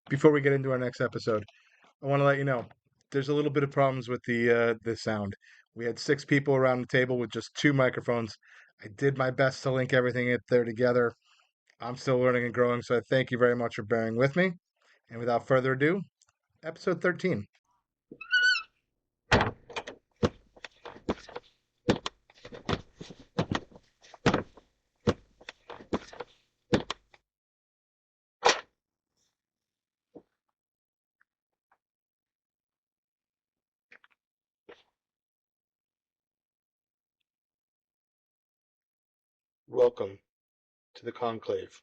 before we get into our next episode, I want to let you know there's a little bit of problems with the sound. We had six people around the table with just two microphones. I did my best to link everything in there together. I'm still learning and growing, so I thank you very much for bearing with me. And without further ado, episode 13. Welcome to the Conclave.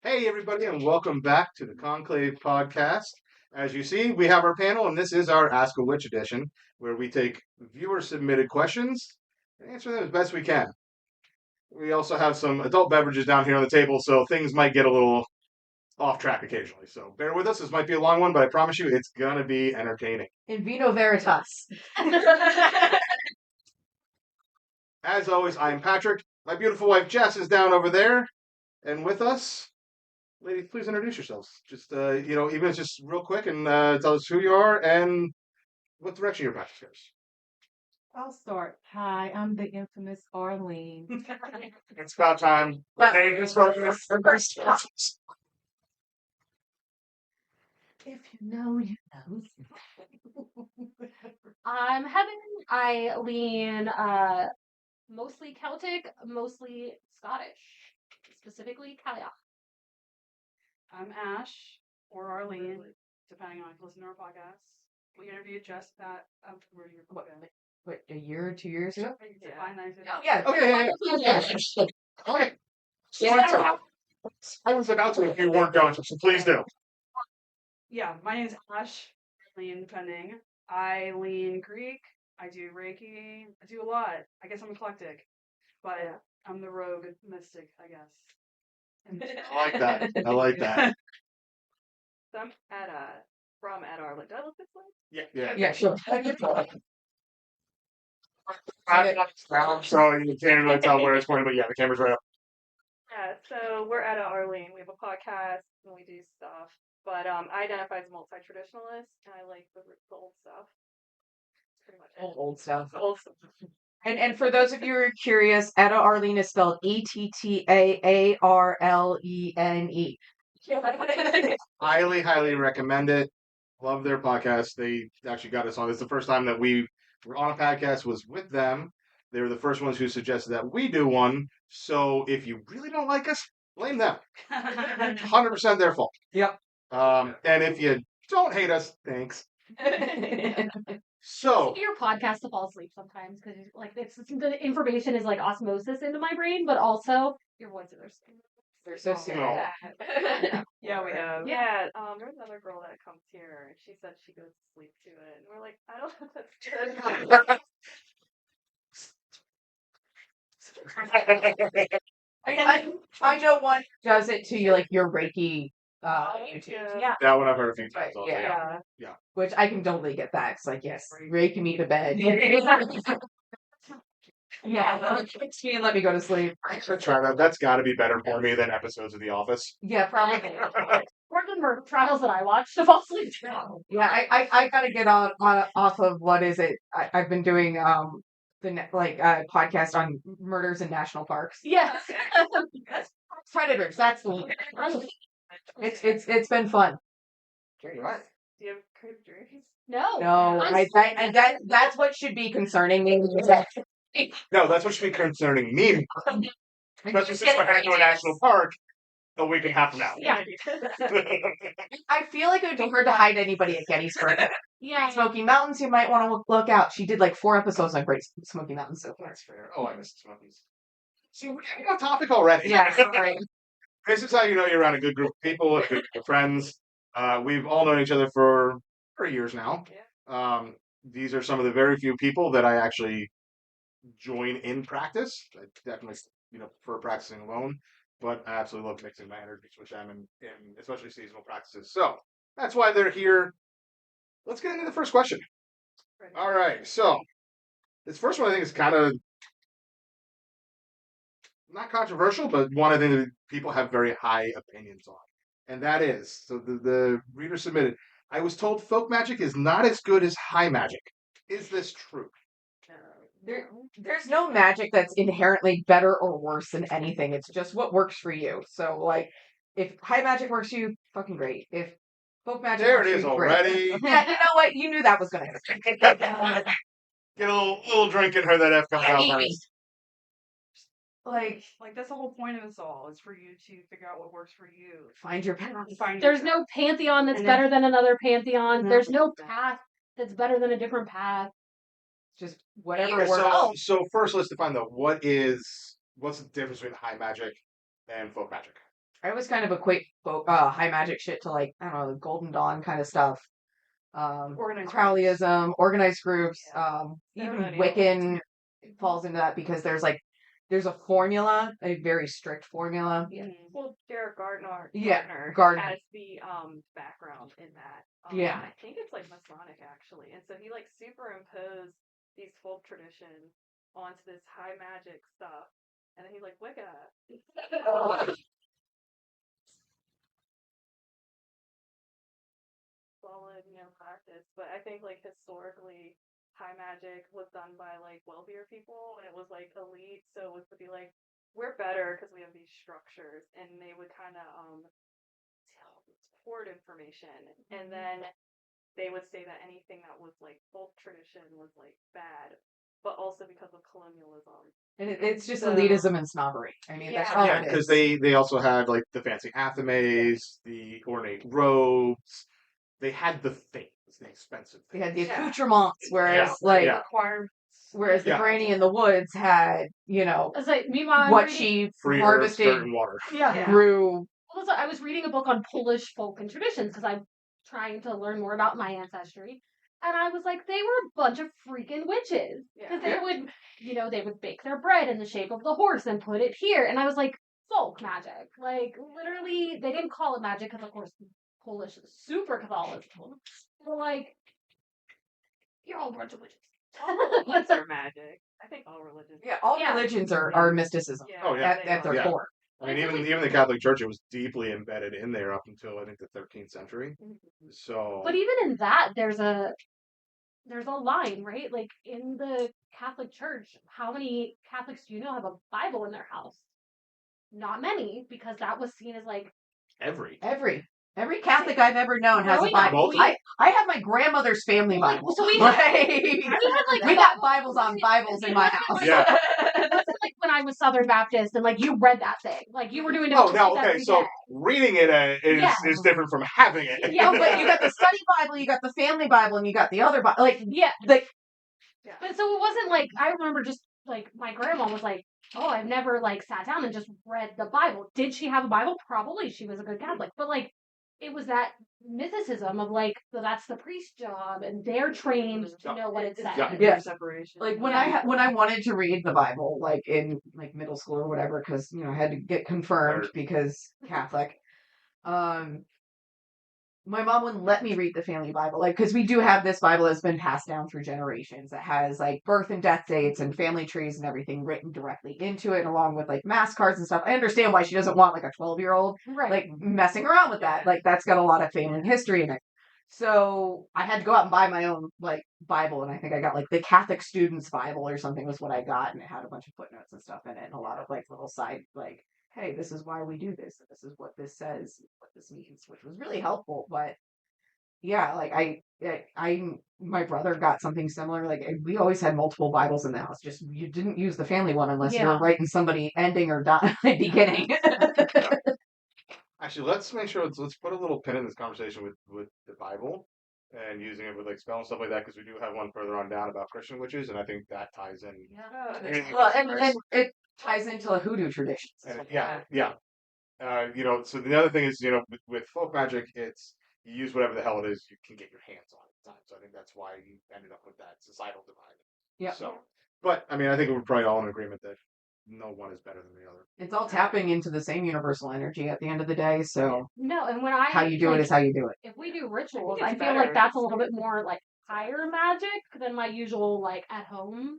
Hey, everybody, and welcome back to the Conclave.Podcast. As you see, we have our panel, and this is our Ask a Witch edition, where we take viewer submitted questions and answer them as best we can. We also have some adult beverages down here on the table, so things might get a little off track occasionally. So bear with us. This might be a long one, but I promise you it's going to be entertaining. In vino veritas. As always, I am Patrick. My beautiful wife Jess is down over there, and with us. Ladies, please introduce yourselves. Just, even if it's just real quick and tell us who you are and what direction your practice goes. I'll start. Hi, I'm the infamous Arlene. It's about time. If you know, you know. I'm Heaven. I lean mostly Celtic, mostly Scottish, specifically Cailleach. I'm Ash or Arlene, depending on if you listen to our podcast. We interviewed Jess and Pat after your book. What, a year or 2 years ago? Oh, yeah. Okay. I was about to if you weren't going to, so please do. Yeah, my name's Ash. Lean depending. I lean Greek. I do Reiki. I do a lot. I guess I'm eclectic, but I'm the rogue mystic, I guess. I like that. I like that. So I'm from Arlen. Do I look this way? Yeah, sure. So you can't really tell where it's pointing, but yeah, the camera's right up. Yeah, so we're at Arlene. We have a podcast and we do stuff. But I identify as a multi-traditionalist and I like the old stuff. That's pretty much it. Old stuff. Old stuff. And for those of you who are curious, Etta Arlene is spelled Ettaarlene. Highly, highly recommend it. Love their podcast. They actually got us on. This is the first time that we were on a podcast was with them. They were the first ones who suggested that we do one. So if you really don't like us, blame them. 100% their fault. Yep. And if you don't hate us, thanks. So Your podcast to fall asleep sometimes because like the information is like osmosis into my brain, but also your voices are. They're so sweet. Yeah, we have. Yeah, there's another girl that comes here and she said she goes to sleep to it. And we're like, I don't know if that's good. I know one does it to you, like your Reiki YouTube. Yeah. that one I've heard a few times. Also. Yeah. Which I can totally get that. It's like, yes, Reiki me to bed. Yeah, fix me and let me go to sleep. I should try that. That's got to be better for me than episodes of The Office. Yeah, probably. Or the murder trials that I watched to fall asleep to. Yeah, I gotta get on off of what is it? I've been doing podcast on murders in national parks. Yes. Predators. That's the one. It's been fun. Right. Do you have crypt dreams? No. No, that's what should be concerning me. No, that's what should be concerning me. Especially since we're heading to a national park a week and a half from now. Yeah. I feel like it would be hard to hide anybody at Gettysburg. Yeah. Smoky Mountains, you might want to look out. She did like 4 episodes on Great Smoky Mountains so far. That's fair. Oh, I missed Smokies. See, we got a topic already. Yeah, right. This is how you know you're around a good group of people, a good group of friends. We've all known each other for years now. Yeah. These are some of the very few people that I actually join in practice. I definitely, prefer practicing alone, but I absolutely love mixing my energies, which I'm in especially seasonal practices. So that's why they're here. Let's get into the first question. Right. All right. So this first one I think is kind of not controversial, but one of the things that people have very high opinions on. And that is, so the reader submitted, I was told folk magic is not as good as high magic. Is this true? There's no magic that's inherently better or worse than anything. It's just what works for you. So, like, if high magic works for you, fucking great. If folk magic There works it for is you, great. already. Yeah, you know what? You knew that was going to happen. Get a little drink in her that F comes out Amy. first. Like, That's the whole point of this all, is for you to figure out what works for you. find your path. There's no pantheon that's And better than another pantheon. No. There's no path that's better than a different path. Just whatever Okay, works. so first let's define though, what's the difference between high magic and folk magic? I always kind of equate high magic shit to, like, I don't know, the Golden Dawn kind of stuff. Organized Crowleyism, organized groups, even Ceremonial. Wiccan falls into that because there's a formula, a very strict formula. Yeah. Well, Jared Gardner, Yeah, Gardner Gardner. has the background in that. Yeah. I think it's like Masonic actually, and so he like superimposed these folk traditions onto this high magic stuff, and then he's like Wicca. Solid, practice. But I think like historically, high magic was done by like wealthier people, and it was like elite. So it would be like we're better because we have these structures, and they would kind of hoard information, and then they would say that anything that was like folk tradition was like bad, but also because of colonialism. And it's just So- elitism and snobbery. I mean, that's Yeah. all Yeah, it because is. they also had like the fancy athames, the ornate robes. They had the things, the expensive They things. had the Yeah. accoutrements, whereas Yeah, like yeah. Requirements. whereas the Yeah. granny in the woods had, It's like meanwhile, what I'm reading, she Free earth, harvested, dirt, and water. yeah. grew. Well, so I was reading a book on Polish folk and traditions because I'm trying to learn more about my ancestry. And I was like, they were a bunch of freaking witches. Because Yeah. they would, they would bake their bread in the shape of the horse and put it here. And I was like, folk magic. Like, literally, they didn't call it magic because, of course, Polish is super Catholicism. They're like, you're all a bunch of witches. What's their magic? I think all religions. Yeah, all Yeah. religions are mysticism Yeah, Oh, yeah. at their Yeah. core. I mean, even the Catholic Church, it was deeply embedded in there up until I think the 13th century. So, But even in that, there's a line, right? Like in the Catholic Church, how many Catholics do you know have a Bible in their house? Not many, because that was seen as like every Every Catholic I've ever known has a Growing up, Bible. we- I have my grandmother's family Like, Bible. so we Like, had we got Bibles on Bibles in my house. Yeah. It wasn't like when I was Southern Baptist and like you read that thing, like you were doing Oh, devotions no, okay. every So day. reading it Yeah. is different from having it. Yeah, but you got the study Bible, you got the family Bible, and you got the other Bible. Like, Yeah, like but so it wasn't like I remember just like my grandma was like, oh, I've never like sat down and just read the Bible. Did she have a Bible? Probably. She was a good Catholic, but like it was that mysticism of like, well, that's the priest's job, and they're trained to know what it says. Yeah. Separation. Like when I wanted to read the Bible, like in like middle school or whatever, because I had to get confirmed Nerd. because Catholic. My mom wouldn't let me read the family Bible, like because we do have this Bible that's been passed down through generations. It has like birth and death dates and family trees and everything written directly into it, along with like mass cards and stuff. I understand why she doesn't want like a 12-year-old Right. like messing around with that. Like that's got a lot of family history in it. So I had to go out and buy my own like Bible, and I think I got like the Catholic Students Bible or something was what I got, and it had a bunch of footnotes and stuff in it, and a lot of like little side like, hey, this is why we do this, and this is what this says, what this means, which was really helpful. But yeah, like my brother got something similar. Like we always had multiple Bibles in the house. Just you didn't use the family one unless you were Yeah. writing somebody ending or beginning. Actually, let's make sure let's put a little pin in this conversation with the Bible and using it with like spell and stuff like that, because we do have one further on down about Christian witches, and I think that ties in. Well, and it ties into a hoodoo tradition. And yeah. So the other thing is, with folk magic, it's you use whatever the hell it is you can get your hands on at the time. So I think that's why you ended up with that societal divide. Yeah. So, but I mean, I think we're probably all in agreement that no one is better than the other. It's all tapping into the same universal energy at the end of the day. So No, and when I how you do it is how you do it. if we do rituals, it's I feel better like if that's it's a little bit more like higher magic than my usual like at home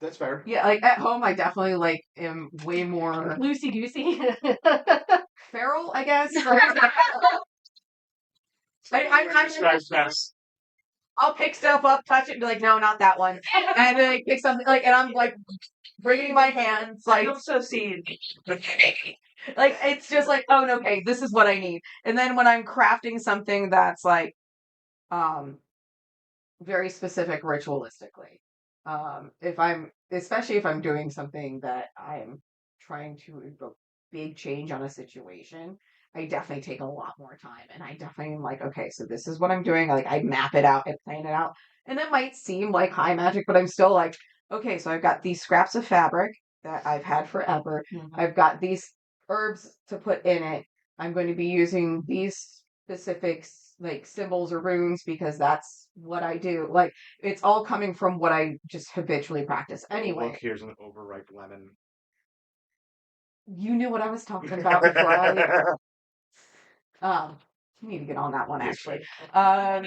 That's fair. Yeah, like at home, I definitely like am way more Loosey goosey. feral, I guess. I'm Describes best. I'll pick stuff up, touch it, and be like, no, not that one. And then I pick something like, and I'm like bringing my hands, like, also seen. like it's just like, oh, no, okay, this is what I need. And then when I'm crafting something that's like, very specific ritualistically, especially if I'm doing something that I'm trying to evoke big change on a situation, I definitely take a lot more time, and I definitely am like, okay, so this is what I'm doing. Like I map it out, I plan it out, and it might seem like high magic, but I'm still like, okay, so I've got these scraps of fabric that I've had forever. I've got these herbs to put in it. I'm going to be using these specific like symbols or runes because that's what I do. Like it's all coming from what I just habitually practice. Anyway, Look, here's an overripe lemon. you knew what I was talking about before I need to get on that one Yes, actually. Um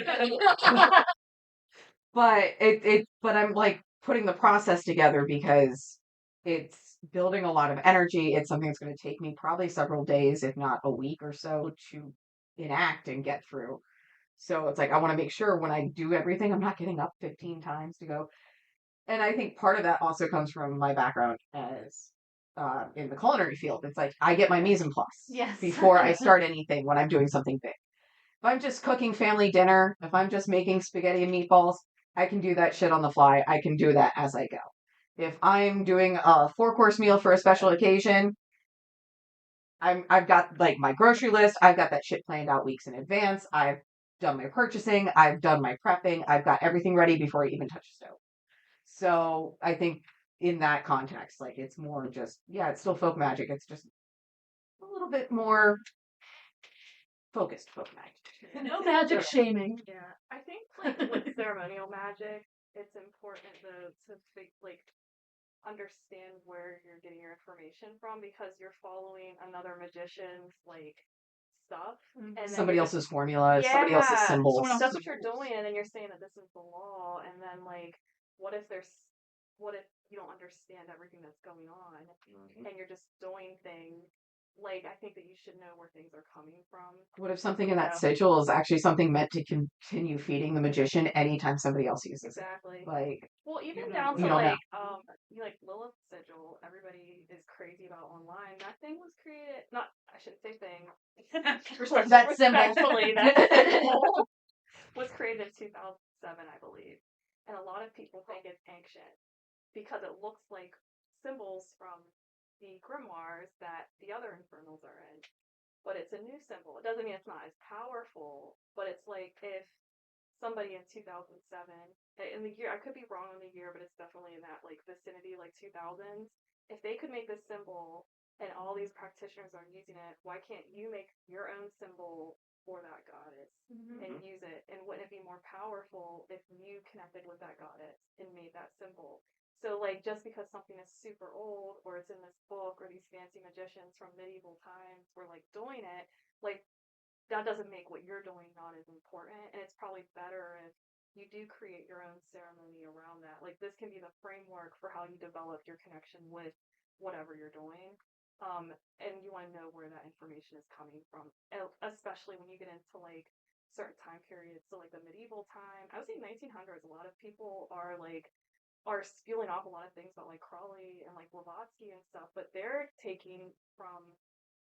but I'm like putting the process together because it's building a lot of energy. It's something that's going to take me probably several days, if not a week or so, to enact and get through. So it's like I want to make sure when I do everything, I'm not getting up 15 times to go. And I think part of that also comes from my background as in the culinary field. It's like I get my mise en place Yes. before I start anything when I'm doing something big. If I'm just cooking family dinner, if I'm just making spaghetti and meatballs, I can do that shit on the fly. I can do that as I go. If I'm doing a 4-course meal for a special occasion, I've got like my grocery list. I've got that shit planned out weeks in advance. I've done my purchasing. I've done my prepping. I've got everything ready before I even touch the stove. So I think in that context, like it's more just yeah, it's still folk magic. It's just a little bit more focused folk magic. No magic shaming. Yeah, I think like with ceremonial magic, it's important to like understand where you're getting your information from because you're following another magician's like stuff and then Somebody you're just else's formula, somebody else's yeah, symbols. that's what you're doing, and then you're saying that this is the law, and then like, what if you don't understand everything that's going on, and you're just doing things. Like, I think that you should know where things are coming from. What if something in that Yeah. sigil is actually something meant to continue feeding the magician anytime somebody else uses Exactly. it? Like, Well, even down you to don't know. like, you like Lilith sigil. Everybody is crazy about online. That thing was created. Not, I shouldn't say thing. That symbol. Respectfully, that symbol was created in 2007, I believe. And a lot of people think it's ancient because it looks like symbols from the grimoires that the other infernals are in. But it's a new symbol. It doesn't mean it's not as powerful, but it's like if somebody in 2007, in the year, I could be wrong on the year, but it's definitely in that like vicinity, like 2000s. If they could make this symbol and all these practitioners are using it, why can't you make your own symbol for that goddess and use it? And wouldn't it be more powerful if you connected with that goddess and made that symbol? So like just because something is super old or it's in this book or these fancy magicians from medieval times were like doing it, like that doesn't make what you're doing not as important. And it's probably better if you do create your own ceremony around that. Like this can be the framework for how you develop your connection with whatever you're doing. And you want to know where that information is coming from, especially when you get into like certain time periods. So like the medieval time, I would say 1900s. A lot of people are spewing off a lot of things about like Crowley and like Blavatsky and stuff, but they're taking from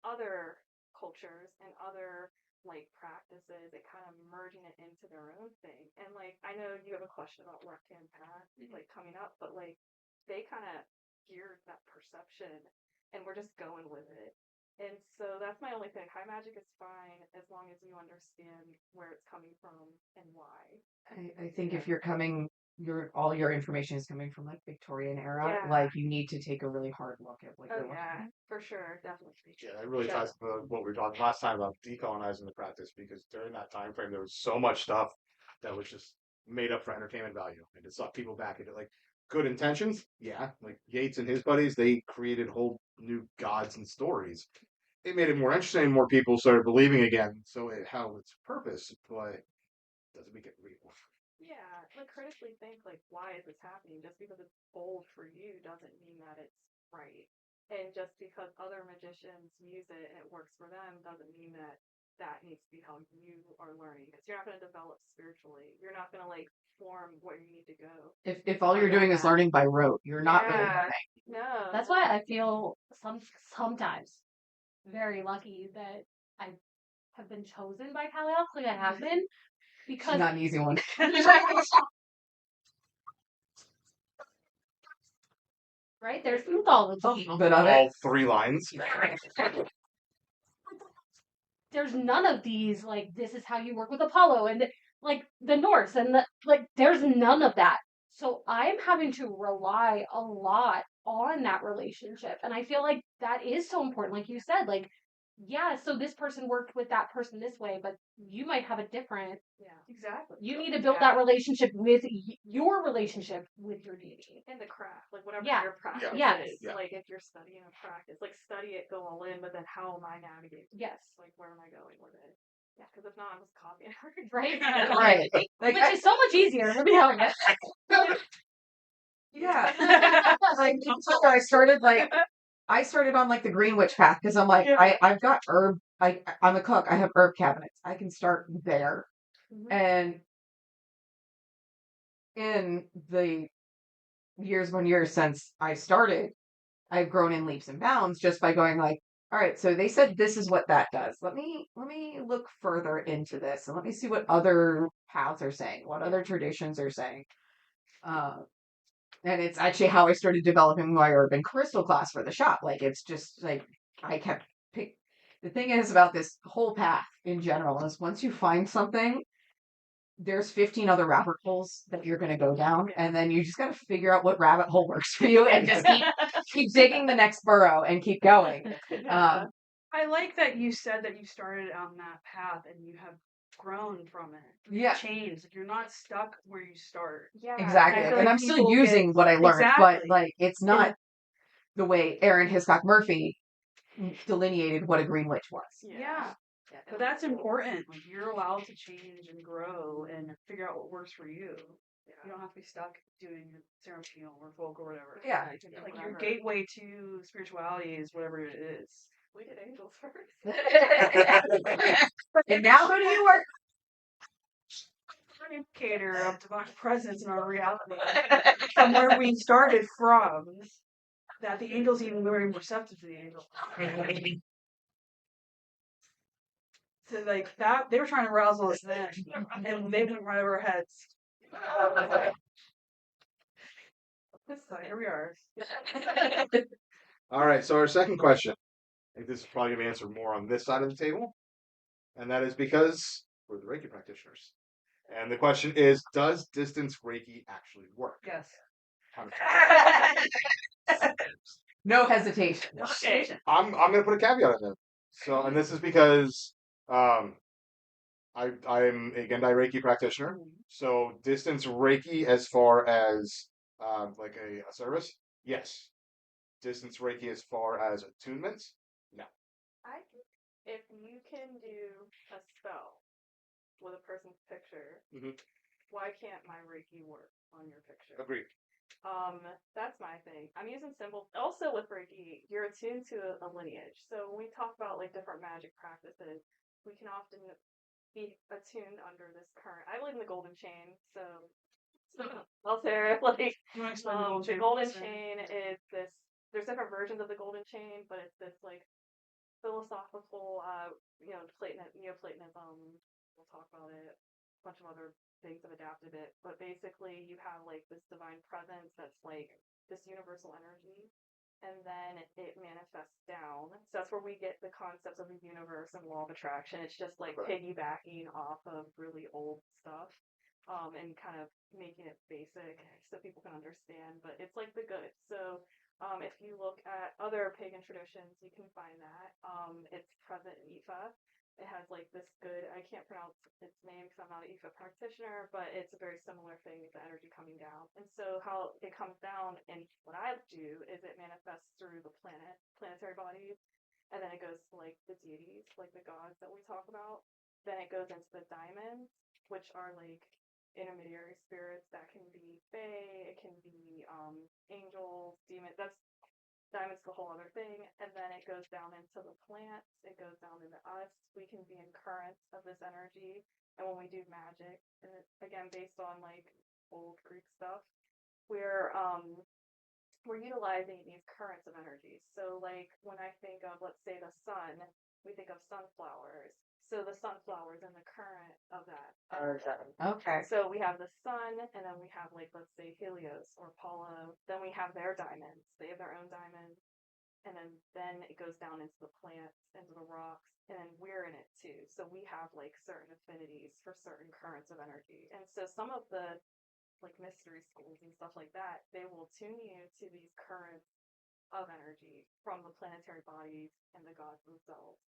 other cultures and other like practices and kind of merging it into their own thing. And like I know you have a question about left hand path like coming up, but like they kind of geared that perception and we're just going with it. And so that's my only thing. High magic is fine as long as you understand where it's coming from and why. I think if you're coming, all your information is coming from like Victorian era, Yeah. like you need to take a really hard look at what Oh you're looking yeah, at. for sure, definitely. Yeah, that really ties to what we were talking last time about decolonizing the practice because during that time frame there was so much stuff that was just made up for entertainment value and it sucked people back into like good intentions. Yeah, like Yates and his buddies, they created whole new gods and stories. It made it more interesting. More people started believing again, so it held its purpose, but it doesn't make it real. Yeah, like critically think like why is this happening? Just because it's bold for you doesn't mean that it's right. And just because other magicians use it and it works for them doesn't mean that that needs to be how you are learning because you're not going to develop spiritually. You're not going to like form where you need to go. If all you're doing is learning by rote, you're not really Yeah. learning. No. That's why I feel sometimes very lucky that I have been chosen by Calliope. Like I have been She's because not an easy one. right there's all of A them. little bit of it. All 3 lines. There's none of these like this is how you work with Apollo and like the Norse and the like there's none of that. So I'm having to rely a lot on that relationship. And I feel like that is so important. Like you said, like, yeah, so this person worked with that person this way, but you might have a different Yeah. Exactly. you need to build that relationship with your relationship with your deity. In the craft, like whatever Yeah. your practice Yes. is. Yeah. Like if you're studying a practice, like study it, go all in, but then how am I navigating? Yes. Like where am I going with it? Yeah, because if not, I'm just copying her. Right? Right. Like, Which is so much easier, to be honest. yeah. Like I started on like the green witch path because I'm like I've got herb. I'm a cook. I have herb cabinets. I can start there, and in the years since I started, I've grown in leaps and bounds just by going like, all right, so they said this is what that does. Let me look further into this and let me see what other paths are saying, what other traditions are saying. And it's actually how I started developing my urban crystal class for the shop. Like it's just like I kept pick. The thing is about this whole path in general is once you find something, there's 15 other rabbit holes that you're going to go down, and then you just got to figure out what rabbit hole works for you, and just keep digging the next burrow and keep going. I like that you said that you started on that path and you have grown from it. Yeah. Changed. Like, you're not stuck where you start. Yeah. Exactly. I feel And like I'm still people using what I learned, but Exactly. like it's not the way Aaron Hiscock Murphy delineated what a green witch was. Yeah. But that's important. Like you're allowed to change and grow and figure out what works for you. You don't have to be stuck doing ceremonial or folk or whatever. Yeah. Like your gateway to spirituality is whatever it is. We did angels first. And now who do you work? An indicator of divine presence in our reality from where we started from. That the angels even very receptive to the angels. So like that, they were trying to arousal us then, and they went right over our heads. So here we are. All right, so our second question. I think this is probably going to be answered more on this side of the table. And that is because we're the Reiki practitioners. And the question is, does distance Reiki actually work? Yes. 100%. No hesitation. I'm going to put a caveat on that. So, and this is because I'm a Gendai Reiki practitioner. So distance Reiki as far as like a service, yes. Distance Reiki as far as attunements, no. I think if you can do a spell with a person's picture, why can't my Reiki work on your picture? Agreed. That's my thing. I'm using symbols. Also with Reiki, you're attuned to a lineage. So when we talk about like different magic practices, we can often be attuned under this current. I believe in the golden chain, so I'll say like You want to explain the golden chain is this. There's different versions of the golden chain, but it's this like philosophical, Neoplatonism. We'll talk about it. A bunch of other things have adapted it, but basically you have like this divine presence that's like this universal energy, and then it manifests down. So that's where we get the concepts of the universe and law of attraction. It's just like piggybacking off of really old stuff, and kind of making it basic so people can understand. But it's like the good. So if you look at other pagan traditions, you can find that. It's present in Ifa. It has like this good, I can't pronounce its name because I'm not an Ifa practitioner, but it's a very similar thing, the energy coming down. And so how it comes down, and what I do is it manifests through the planetary bodies, and then it goes to like the deities, like the gods that we talk about. Then it goes into the diamonds, which are like intermediary spirits. That can be fae, it can be angels, demons. That's diamond's the whole other thing. And then it goes down into the plants, it goes down into us. We can be in currents of this energy. And when we do magic, and it's again based on like old Greek stuff, we're utilizing these currents of energy. So like when I think of, let's say, the sun, we think of sunflowers. So the sunflowers and the current of that energy. Okay. So we have the sun, and then we have, like, let's say Helios or Apollo. Then we have their diamonds. They have their own diamonds, and then it goes down into the plants, into the rocks, and then we're in it too. So we have like certain affinities for certain currents of energy. And so some of the like mystery schools and stuff like that, they will tune you to these currents of energy from the planetary bodies and the gods themselves.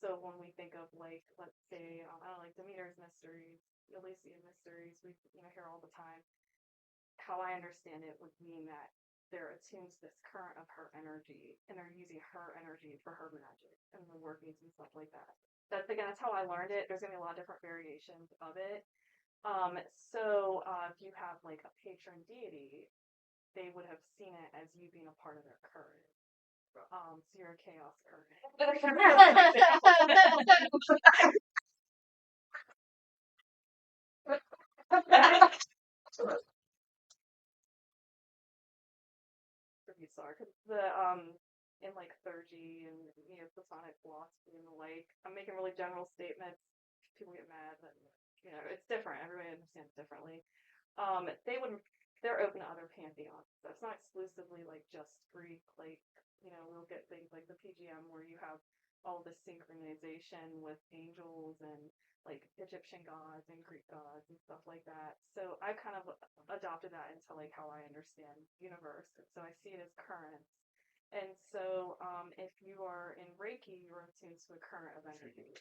So when we think of like, let's say, I don't know, like Demeter's mysteries, Elysian mysteries, we hear all the time. How I understand it would mean that they're attuned to this current of her energy, and they're using her energy for her magic and the workings and stuff like that. That's how I learned it. There's gonna be a lot of different variations of it. If you have like a patron deity, they would have seen it as you being a part of their current. So you're a chaos current. Because in like theurgy and Platonic philosophy and the like, I'm making really general statements. People get mad, but it's different. Everybody understands differently. They're open to other pantheons. So it's not exclusively like just Greek. Like we'll get things like the PGM where you have all this synchronization with angels and like Egyptian gods and Greek gods and stuff like that. So I kind of adopted that into like how I understand universe. So I see it as currents. And so if you are in Reiki, you're attuned to a current of energy.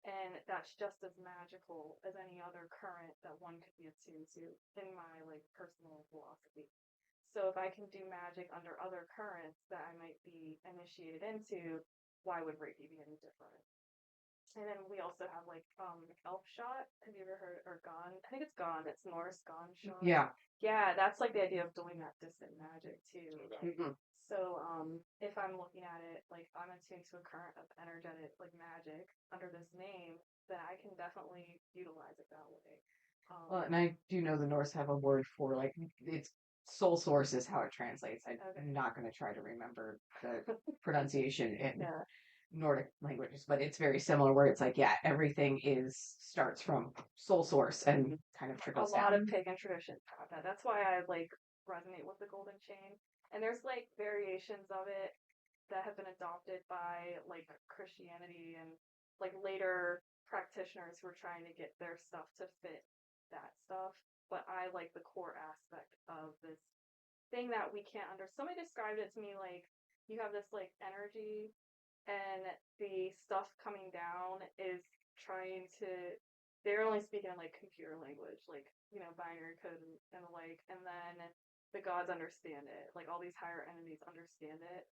And that's just as magical as any other current that one could be attuned to in my like personal philosophy. So if I can do magic under other currents that I might be initiated into, why would Reiki be any different? And then we also have like elf shot. Have you ever heard, or gone? I think it's gone. It's Norse gone shot. Yeah. Yeah, that's like the idea of doing that distant magic too. Mhm. So if I'm looking at it like I'm attuned to a current of energetic like magic under this name, then I can definitely utilize it that way. Well, and I do know the Norse have a word for like it's soul source is how it translates. I'm Okay. not going to try to remember the pronunciation in Yeah. Nordic languages, but it's very similar where it's like, yeah, everything starts from soul source and kind of A trickles lot down. of pagan traditions have that. That's why I like resonate with the golden chain. And there's like variations of it that have been adopted by like Christianity and like later practitioners who are trying to get their stuff to fit that stuff. But I like the core aspect of this thing that we can't understand. Somebody described it to me like you have this like energy, and the stuff coming down is trying to. They're only speaking in like computer language, like binary code and the like, and then the gods understand it. Like all these higher entities understand it,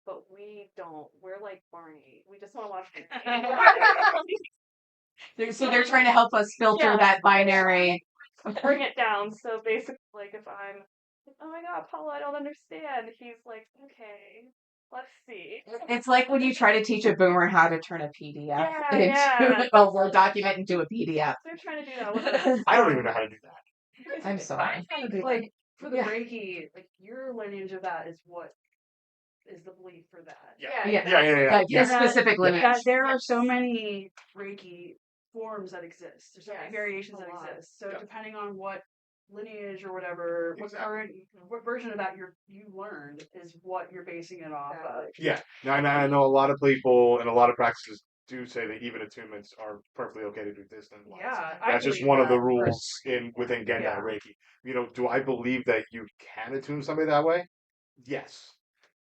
but we don't. We're like Barney. We just want to watch. So they're trying to help us filter that binary. Bring it down. So basically, like if I'm, oh my god, Paula, I don't understand. He's like, okay, let's see. It's like when you try to teach a boomer how to turn a PDF Yeah. into a Word document into a PDF. They're trying to do that with us. I don't even know how to do that. I'm sorry. Like for the Yeah. Reiki, like your lineage of that is what is the belief for that. Yeah. Like Yeah. his specific lineage. That there are so many Reiki forms that exist. There's so many Yes, variations a that lot. exist. So Yeah. depending on what lineage or whatever, what version of that you learned is what you're basing it off of. Yeah. Now, I know a lot of people and a lot of practices do say that even attunements are perfectly okay to do distant lines. Yeah, I That's just believe one of the that. rules within Gendai Yeah. Reiki. Do I believe that you can attune somebody that way? Yes.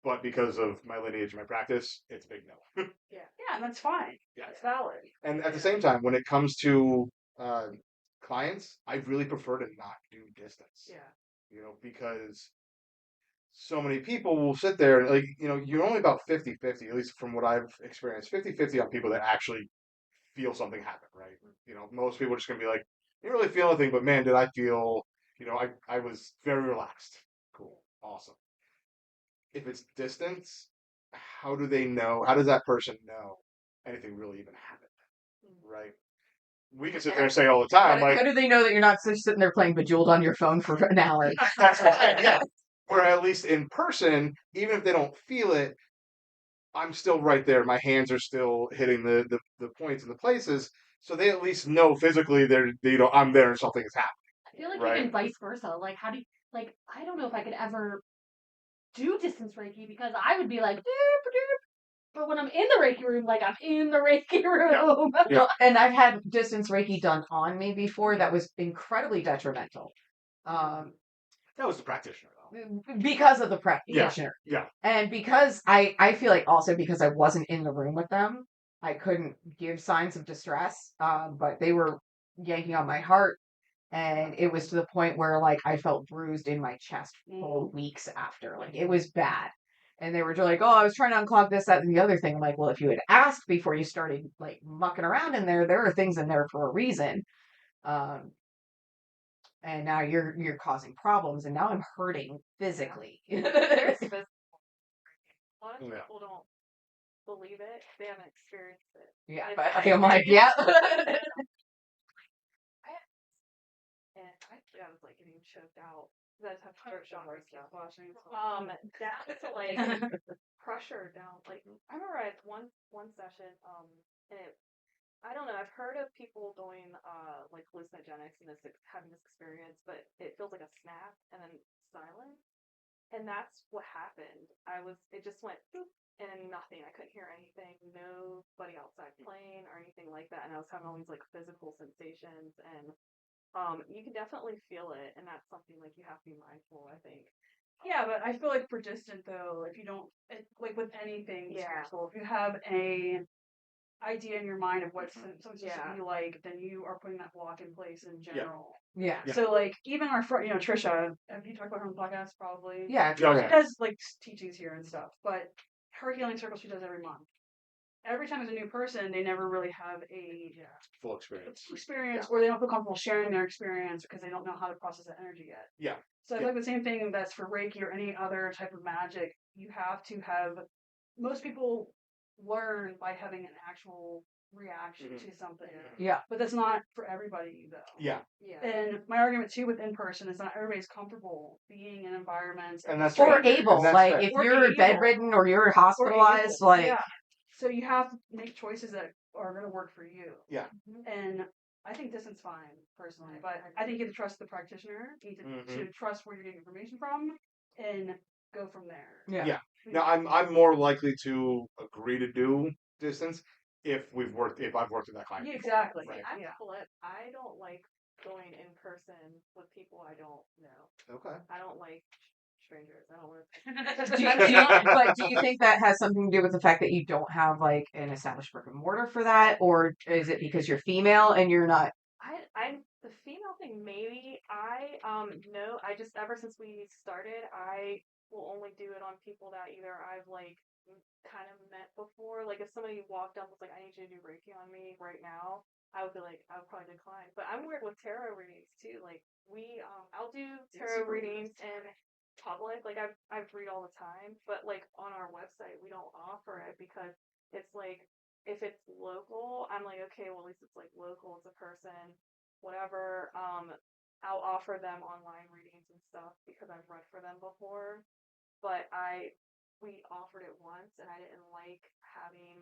But because of my lineage and my practice, it's a big no. Yeah, and that's fine. Yeah. That's valid. And at the same time, when it comes to clients, I really prefer to not do distance. Yeah. Because so many people will sit there and you're only about 50-50, at least from what I've experienced, 50-50 on people that actually feel something happen, right? Most people are just going to be like, Didn't really feel anything, but man, did I feel, I was very relaxed. Cool. Awesome. If it's distance, how do they know? How does that person know anything really even happened? Right? We can sit there and say all the time, How do they know that you're not just sitting there playing Bejeweled on your phone for an hour? that's right, yeah. Where at least in person, even if they don't feel it, I'm still right there. My hands are still hitting the points and the places, so they at least know physically I'm there and something is happening. I feel like Right. even vice versa. Like, how do you, like, I don't know if I could ever do distance Reiki because I would be like, "Doop, doop." But when I'm in the Reiki room, like, I'm in the Reiki room. Yeah. And I've had distance Reiki done on me before that was incredibly detrimental. That was the practitioner, though. Because of the practitioner. Yeah. And because I feel like also because I wasn't in the room with them, I couldn't give signs of distress. But they were yanking on my heart. And it was to the point where like I felt bruised in my chest for weeks after. Like it was bad. And they were just like, "Oh, I was trying to unclog this, that, and the other thing." I'm like, well, if you had asked before you started like mucking around in there are things in there for a reason. And now you're causing problems, and now I'm hurting physically. There's physical. A lot of Yeah. people don't believe it. They haven't experienced it. Yeah, I've but I'm like, experienced yeah. it. And I was like getting choked out. I just have to start showing stuff. Down to like pressure down. Like I remember I had one session, and I don't know. I've heard of people doing like hallucinogenics and having this experience, but it feels like a snap and then silent. And that's what happened. It just went boop and nothing. I couldn't hear anything. Nobody outside playing or anything like that. And I was having all these like physical sensations, and you can definitely feel it, and that's something like you have to be mindful, I think. Yeah, but I feel like for distant though, if you don't like with anything Yeah. spiritual, if you have a idea in your mind of what something's supposed to Yeah. be like, then you are putting that block in place in general. Yeah. Yeah. So like even our friend, Trisha, have you talked about her on the podcast? Probably. Yeah. Oh, She yeah. does like teachings here and stuff, but her healing circle she does every month. Every time there's a new person, they never really have a Full experience. or they don't feel comfortable sharing their experience because they don't know how to process that energy yet. Yeah. So I feel like the same thing that's for Reiki or any other type of magic. You have to have. Most people learn by having an actual reaction to something. Yeah. But that's not for everybody though. Yeah. Yeah. And my argument too with in person is not everybody's comfortable being in environments And that's Or fair. able, And that's like fair. if Or you're able. bedridden or you're or hospitalized, able. like Yeah. So you have to make choices that are going to work for you. Yeah. And I think distance fine personally, but I think you have to trust the practitioner. You need to trust where you're getting information from, and go from there. yeah. Now I'm more likely to agree to do distance if I've worked with that client. Yeah, exactly. Right. I'm Yeah. flip. I don't like going in person with people I don't know. Okay. I don't like strangers. I don't want But do you think that has something to do with the fact that you don't have like an established brick and mortar for that, or is it because you're female and you're not? I'm the female thing. Maybe I no. I just ever since we started, I will only do it on people that either I've like kind of met before. Like if somebody walked up and was like, "I need you to do Reiki on me right now," I would be like, I would probably decline. But I'm weird with tarot readings too. Like I'll do tarot readings in public. Like I've read all the time, but like on our website we don't offer it because it's like if it's local, I'm like, okay, well at least it's like local, it's a person, whatever. I'll offer them online readings and stuff because I've read for them before. But we offered it once and I didn't like having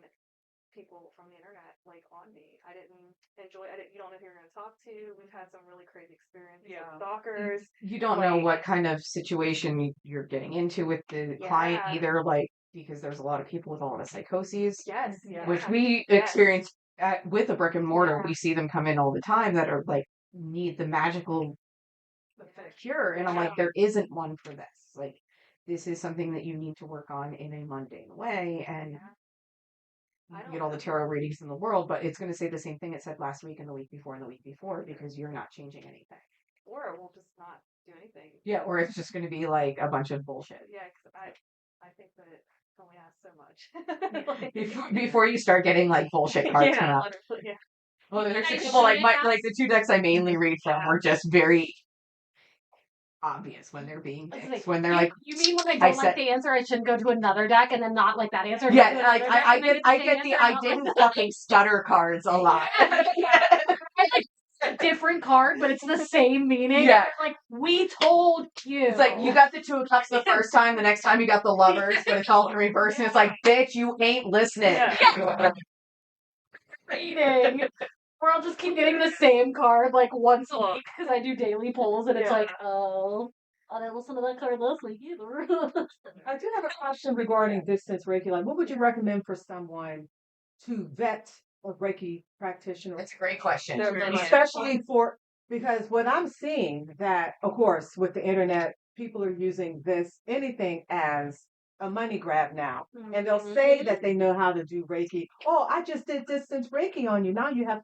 people from the internet like on me. I didn't enjoy you don't know who you're gonna talk to. We've had some really crazy experiences with stalkers. You don't know what kind of situation you're getting into with the client either, like because there's a lot of people with a lot of psychoses. Yes. Which we experience with a brick and mortar. We see them come in all the time that are like need the magical cure, and I'm like, there isn't one for this. Like, this is something that you need to work on in a mundane way, and you can get all the tarot readings in the world, but it's going to say the same thing it said last week and the week before and the week before because you're not changing anything. Or we'll just not do anything. Yeah, or it's just going to be like a bunch of bullshit. Yeah, because I think that it only asks so much. Before you start getting like bullshit cards come out. Yeah. Well, there's I a couple like shouldn't like ask. the two decks I mainly read from are just very obvious when they're being I was picked. like, When they're you, like, you mean when I I don't said, like the answer, I shouldn't go to another deck and then not like that answer? And yeah, go to like another deck and then I the get same the answer I and not like didn't fucking stutter cards a lot. I like a different card, but it's the same meaning. Yeah. Like we told you. It's like you got the Two of Cups the first time, the next time you got the Lovers, but it's all in reverse, and it's like, bitch, you ain't listening. Yeah. Reading. Or I'll just keep getting the same card like once a week because I do daily polls, and it's Yeah. like, oh, I didn't listen to that card last week either. I do have a question regarding distance Reiki. Like, what would you recommend for someone to vet a Reiki practitioner? That's a great question. Especially for, because what I'm seeing that, of course, with the internet, people are using anything as a money grab now. And they'll say that they know how to do Reiki. Oh, I just did distance Reiki on you. Now you have.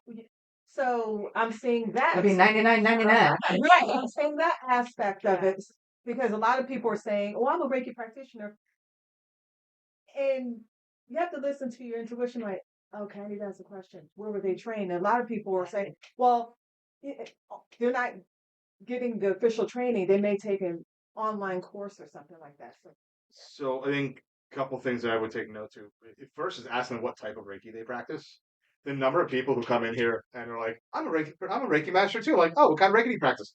So I'm seeing that. It'll be $99.99. Right. I'm saying that aspect of it because a lot of people are saying, oh, I'm a Reiki practitioner. And you have to listen to your intuition like, okay, I need to ask a question. Where were they trained? And a lot of people are saying, well, they're not getting the official training. They may take an online course or something like that. So I think a couple things that I would take note to. First is asking what type of Reiki they practice. The number of people who come in here and are like, I'm a Reiki master too. Like, oh, what kind of Reiki do you practice?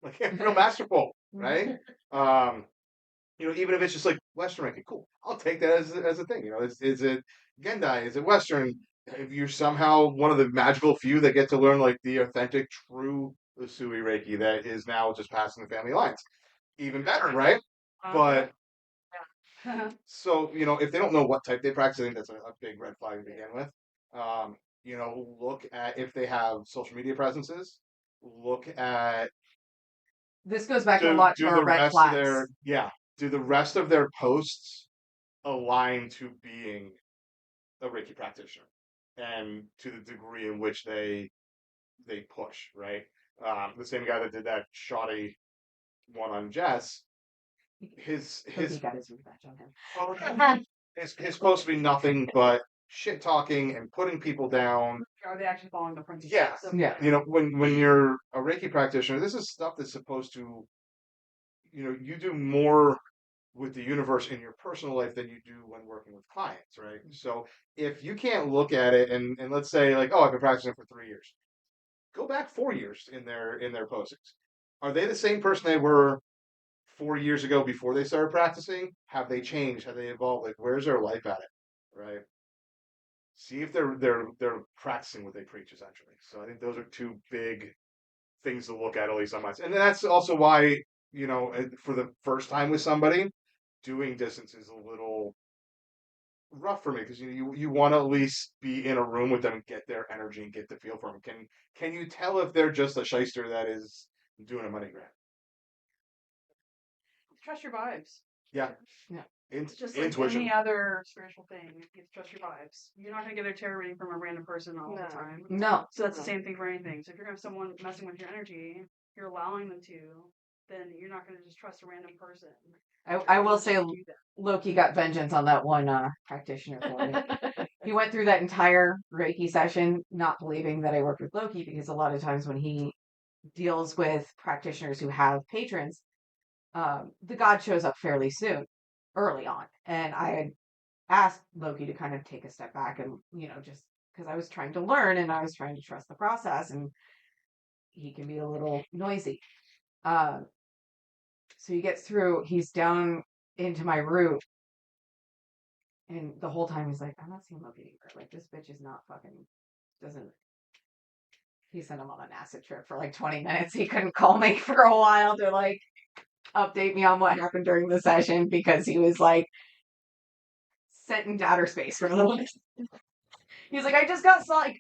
Like real masterful, right? Even if it's just like Western Reiki, cool. I'll take that as a thing. Is it Gendai? Is it Western? If you're somehow one of the magical few that get to learn like the authentic, true Usui Reiki that is now just passing the family lines, even better, right? But so if they don't know what type they practice, I think that's a big red flag to begin with. Look at if they have social media presences. Look at This goes back a lot to do our the red rest flags. of do the rest of their posts align to being a Reiki practitioner and to the degree in which they push, right? The same guy that did that shoddy one on Jess, his He got his revenge on him. his supposed to be nothing but shit talking and putting people down. Are they actually following the principles? Yeah. Yeah. When you're a Reiki practitioner, this is stuff that's supposed to, you do more with the universe in your personal life than you do when working with clients, right? So if you can't look at it and let's say like, oh, I've been practicing for 3 years, go back 4 years in their postings. Are they the same person they were 4 years ago before they started practicing? Have they changed? Have they evolved? Like, where's their life at it? Right? See if they're practicing what they preach, essentially. So I think those are two big things to look at least on my side. And that's also why, for the first time with somebody, doing distance is a little rough for me because you want to at least be in a room with them and get their energy and get the feel for them. Can you tell if they're just a shyster that is doing a money grab? Trust your vibes. Yeah. Yeah. It's just like Intuition. any other spiritual thing. You have to trust your vibes. You're not going to get a tarot reading from a random person all the time. No. So that's the same thing for anything. So if you're going to have someone messing with your energy, you're allowing them to, then you're not going to just trust a random person. I will say Loki got vengeance on that one practitioner for me. He went through that entire Reiki session not believing that I worked with Loki because a lot of times when he deals with practitioners who have patrons, the god shows up fairly early on. And I had asked Loki to kind of take a step back and, just because I was trying to learn and I was trying to trust the process and he can be a little noisy. So he gets through, he's down into my root. And the whole time he's like, I'm not seeing Loki anywhere. Like, this bitch is not doesn't. He sent him on an acid trip for like 20 minutes. He couldn't call me for a while to like update me on what happened during the session because he was like sent into outer space for a little bit. He's like, I just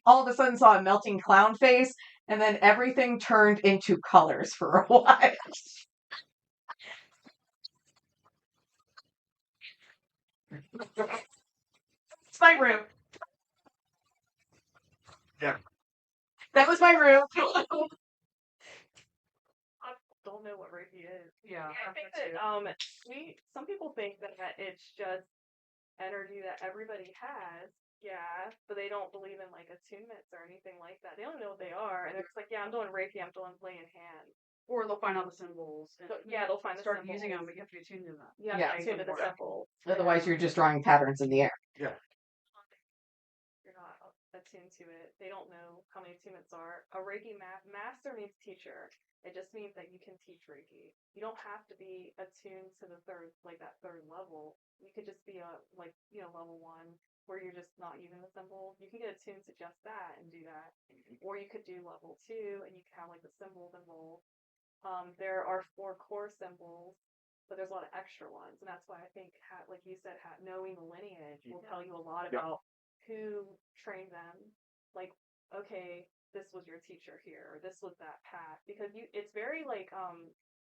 all of a sudden saw a melting clown face and then everything turned into colors for a while. It's my room. Yeah. That was my room. I don't know what Reiki is. Yeah. I think that that some people think that it's just energy that everybody has, Yeah, but they don't believe in like attunements or anything like that. They don't know what they are, and they're just like, yeah, I'm doing Reiki, I'm doing laying hands. Or they'll find out the symbols and So, yeah, they'll find the start symbols. using them, but you have to be attuned to them. You have Yeah. to attune to the symbols. Otherwise, you're just drawing patterns in the air. Yeah. You're not attuned to it. They don't know how many attunements are. A Reiki master means teacher. It just means that you can teach Reiki. You don't have to be attuned to the third level. You could just be level 1 where you're just not using the symbol. You can get attuned to just that and do that. Or you could do level 2 and you can have like the symbols involved. There are 4 core symbols, but there's a lot of extra ones, and that's why I think, like you said, knowing the lineage will tell you a lot about who trained them. Like, okay, this was your teacher here, or this was that path, because it's very like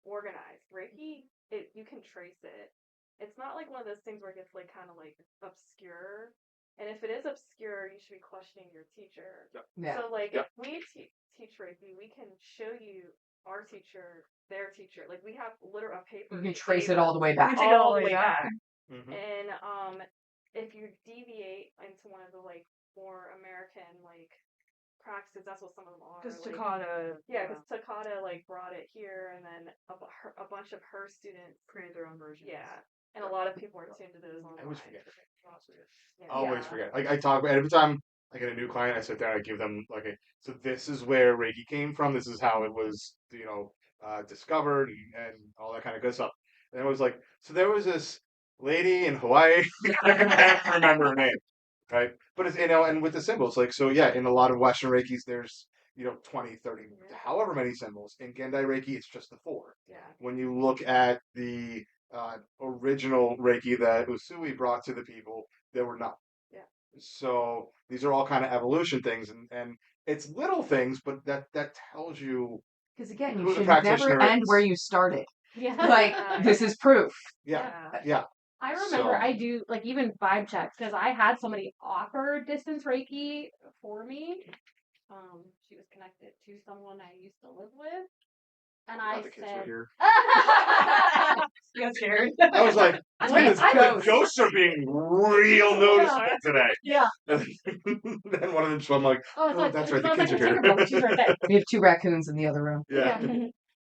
organized. Reiki, you can trace it. It's not like one of those things where it gets like kind of like obscure. And if it is obscure, you should be questioning your teacher. Yeah. So like if we teach Reiki, we can show you our teacher, their teacher. Like we have literal paper. You can trace it all the way back. All the way back. Mhm. And if you deviate into one of the like more American like practices, that's what some of them are. Because like, Takata, yeah, because Takata like brought it here, and then a bunch of her students created their own version. Yeah, and a lot of people are tuned to those online. I always forget. Yeah. Always forget. Like I talk every time I get a new client, I sit there, I give them like so this is where Reiki came from. This is how it was, discovered and all that kind of good stuff. And it was like, so there was this lady in Hawaii. I can't remember her name, right? But it's and with the symbols, like so, yeah. In a lot of Western Reikis, there's 20, 30, however many symbols. In Gendai Reiki, it's just the 4. Yeah. When you look at the original Reiki that Usui brought to the people, there were none. Yeah. So these are all kind of evolution things, and it's little things, but that tells you. Because again, Who you the should practitioner never end is. where you started. Yeah. Like, this is proof. Yeah. I remember So- I do like even vibe checks because I had somebody offer distance Reiki for me. She was connected to someone I used to live with, and I Not the kids are said, here. You got scared. I was like, Wait, the ghosts are being real noticeable today. yeah. Then one of them, so I'm like, Oh, it's like, that's right, the I was kids like, are here. Tinkerbell, she's right there. We have 2 raccoons in the other room. Yeah.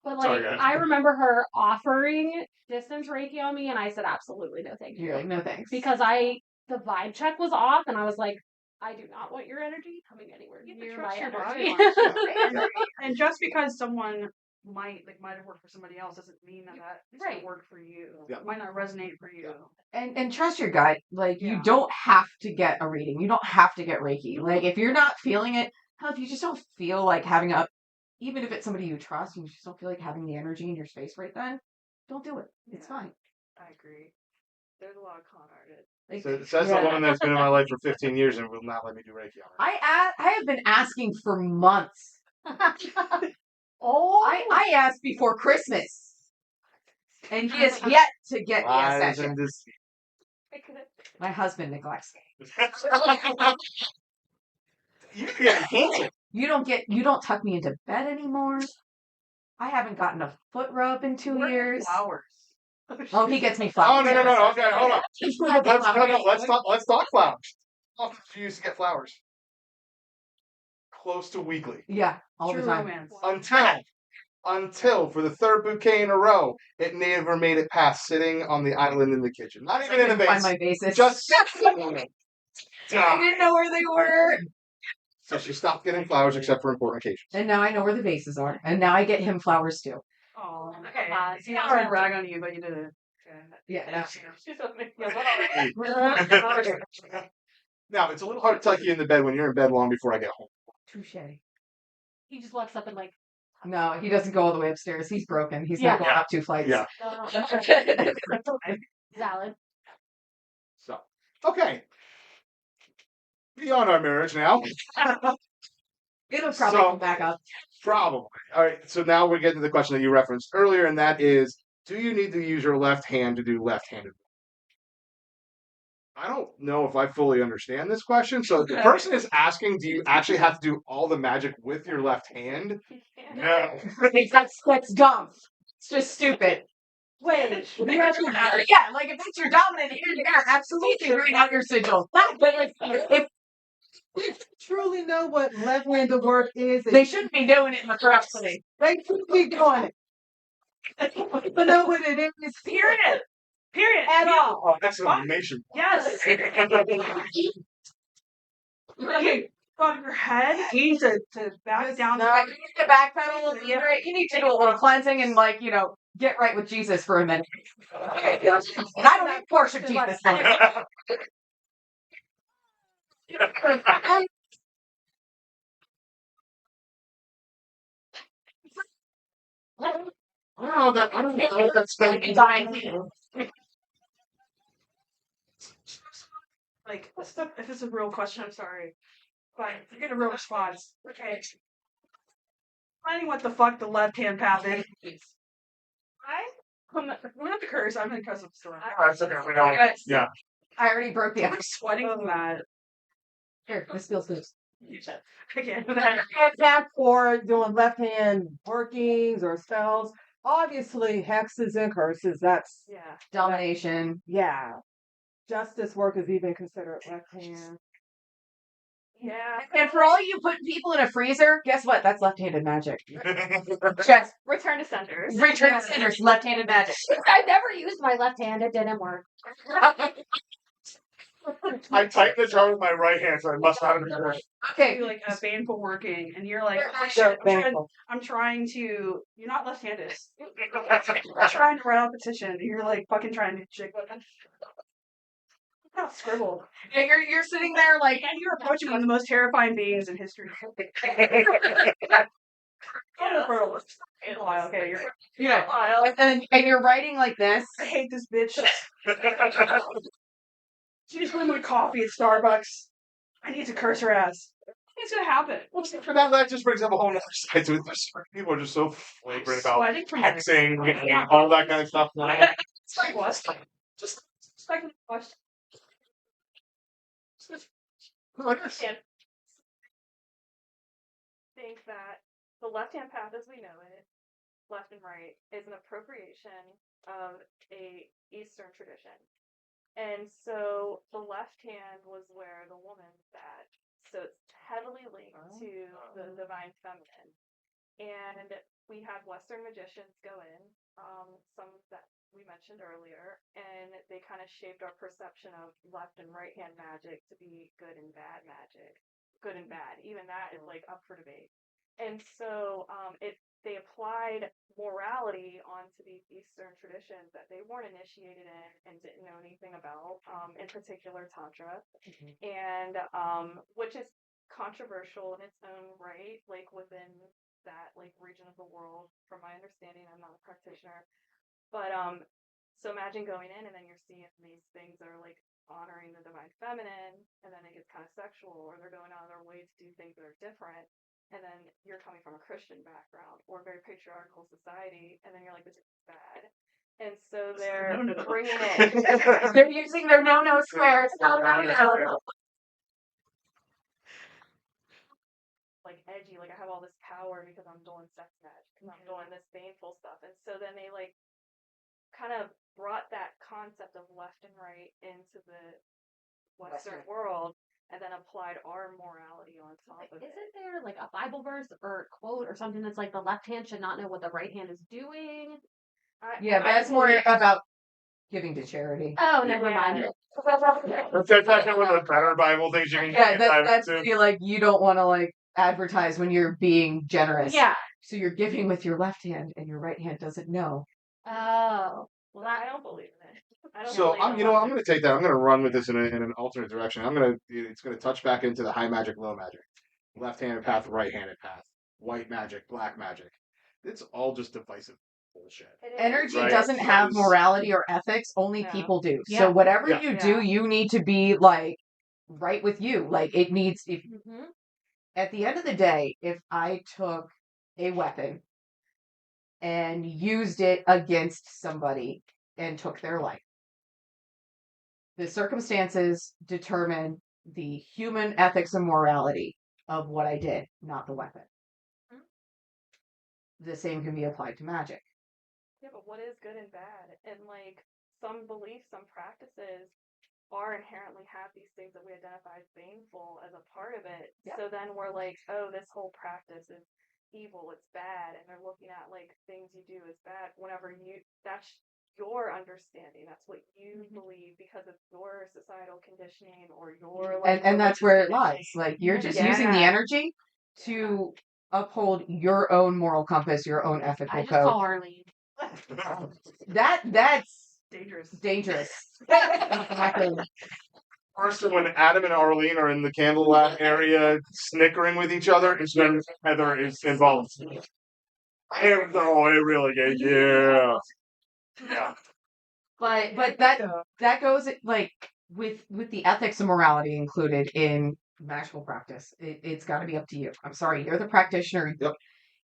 But Sorry, like, guys. I remember her offering distance Reiki on me, and I said, absolutely no, thank you. You're like, no thanks. Because the vibe check was off, and I was like, I do not want your energy coming anywhere You have to near trust my your energy. body. And just because someone might have worked for somebody else doesn't mean that it's Right. gonna work for you. Yeah. It might not resonate for you. And trust your gut. Like, you Yeah. don't have to get a reading. You don't have to get Reiki. Like, if you're not feeling it, hell, if you just don't feel like having even if it's somebody you trust, and you just don't feel like having the energy in your space right then, don't do it. It's Yeah. fine. I agree. There's a lot of con artists. Like, So says the woman that's been in my life for 15 years and will not let me do Reiki on her. I have been asking for months. Oh, I asked before Christmas. And he has yet to get me a Lies session. and deceit. My husband neglects me. You get canceled. You don't tuck me into bed anymore. I haven't gotten a foot rub in 2 years. Flowers. Oh, he gets me Oh flowers. no! Okay, hold on. Let's talk flowers. Oh, you used to get flowers close to weekly Yeah, all True the time. romance. until for the 3rd bouquet in a row, it never made it past sitting on the island in the kitchen. Not even in a Find vase. my vases. Just sitting on it. I didn't know where they were. So she stopped getting flowers except for important occasions. And now I know where the vases are. And now I get him flowers too. Oh, okay. See, I yeah. was gonna brag on you, but you didn't. Yeah. Now, it's a little hard to tuck you in the bed when you're in bed long before I get home. Touche. he just walks up and like, No, he doesn't go all the way upstairs. He's broken. He's Yeah. not going up 2 flights. Yeah. valid. So, okay. Beyond our marriage now. It'll probably So- come back up. Probably. All right. So now we're getting to the question that you referenced earlier, and that is, do you need to use your left hand to do left-handed? I don't know if I fully understand this question. So the person is asking, do you actually have to do all the magic with your left hand? No. That's dumb. It's just stupid. Wait, you Yeah, actually like if that's your dominant hand, yeah, absolutely write out your sigils. But if truly know what left-handed work is, they shouldn't be doing it in the correct way. they should be doing it. But know what it is Period. Period. at You- all. Oh, exclamation. Yes. Okay. On your head. You need to back Just down. not- You need to backpedal. You need to do a little cleansing and get right with Jesus for a minute. And I don't even worship Jesus. I don't know that's been dying. Like, if it's a real question, I'm sorry. But you get a real response. Okay. Finding what the fuck the left-hand path is. I'm not the curse. I'm in curse of the story. Yeah. I already broke the I'm ice. sweating from that. Here, this feels good. I can't do that. Hand tap for doing left-hand workings or spells. Obviously, hexes and curses. That's Yeah. Domination. yeah. Justice work is even considered left-hand. Yeah. And for all you putting people in a freezer, guess what? That's left-handed magic. Just Return to senders. return to sinners, left-handed magic. I never used my left hand. It didn't work. I typed the jar with my right hand, so I must not have been right. Okay. Do like a baneful working, and you're like, oh, So shit, thankful. I'm trying to. You're not left-handed. I'm trying to write out a petition, and you're like fucking trying to chick. Not scribble. And you're sitting there like, And you're approaching one of the most terrifying beings in history. Okay, you're. and you're writing like this. I hate this bitch. She just went my coffee at Starbucks. I need to curse her ass. It's gonna happen. Well, for that just brings up a whole other side to it. People are just so flagrant about Sweating from hexing and all that kind of stuff. It's like what? Just like what? Think that the left-hand path as we know it, left and right, is an appropriation of a Eastern tradition. And so the left hand was where the woman sat. So it's heavily linked to the divine feminine. And we had Western magicians go in, some that we mentioned earlier, and they kind of shaped our perception of left and right hand magic to be good and bad magic. Good and bad. Even that is like up for debate. And so they applied morality onto these Eastern traditions that they weren't initiated in and didn't know anything about, in particular Tantra, and which is controversial in its own right, like within that like region of the world. From my understanding, I'm not a practitioner, but so imagine going in and then you're seeing these things that are like honoring the divine feminine, and then it gets kind of sexual, or they're going out of their way to do things that are different. And then you're coming from a Christian background or a very patriarchal society, and then you're like, this is bad. And so they're bringing it. They're using their no-no squares. No. Like edgy, like I have all this power because I'm doing sex magic, because I'm doing this baneful stuff. And so then they like kind of brought that concept of left and right into the Western world, and then applied our morality on top of it. Isn't there like a Bible verse or quote or something that's like the left hand should not know what the right hand is doing? Yeah, but that's more about giving to charity. Oh, never mind. That's actually one of the better Bible things you can Yeah, dive that's into. like you don't want to like advertise when you're being generous. Yeah. So you're giving with your left hand and your right hand doesn't know. Oh. Well, I don't believe in it. I don't So believe in I'm left going to take that. I'm going to run with this in an alternate direction. It's going to touch back into the high magic, low magic, left-handed path, right-handed path, white magic, black magic. It's all just divisive bullshit. It is. Energy Right. doesn't have Because- morality or ethics. Only No. people do. Yeah. So whatever Yeah. you do, you need to be like right with you. Like it needs. If Mm-hmm. at the end of the day, if I took a weapon and used it against somebody and took their life, the circumstances determine the human ethics and morality of what I did, not the weapon. The same can be applied to magic. Yeah, but what is good and bad? And like some beliefs, some practices are inherently have these things that we identify as baneful as a part of it. Yeah. So then we're like, oh, this whole practice is evil, it's bad, and they're looking at like things you do as bad. Whenever that's your understanding, that's what you believe because of your societal conditioning or your like And that's where it lies. religious Like you're just conditioning. using the Yeah. energy to uphold your own moral compass, your own ethical I just code. call Arlene. That's Dangerous. dangerous. Exactly. First, when Adam and Arlene are in the candlelight area snickering with each other, is when Heather is involved. Oh, it really gets, yeah. Yeah. But that goes like with the ethics and morality included in magical practice. It's got to be up to you. I'm sorry, you're the practitioner. Yep.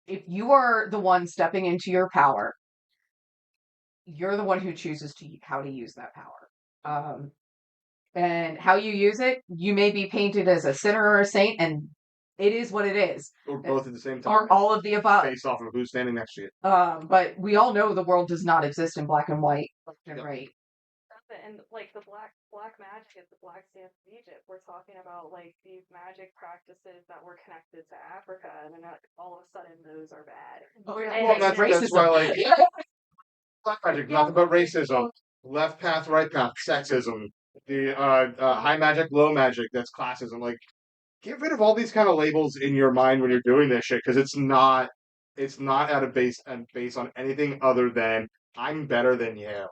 If you are the one stepping into your power, you're the one who chooses how to use that power. And how you use it, you may be painted as a sinner or a saint, and it is what it is. Or both at the same time. Or all of the above. Based off of who's standing next to you. But we all know the world does not exist in black and white. Yep. Right. And like the black magic is the black sands of Egypt. We're talking about like these magic practices that were connected to Africa, and then all of a sudden those are bad. Well, that's why, like, black magic, nothing but racism, left path, right path, sexism, the high magic, low magic, that's classism. Like, get rid of all these kind of labels in your mind when you're doing this shit, because it's not at a base on anything other than I'm better than you.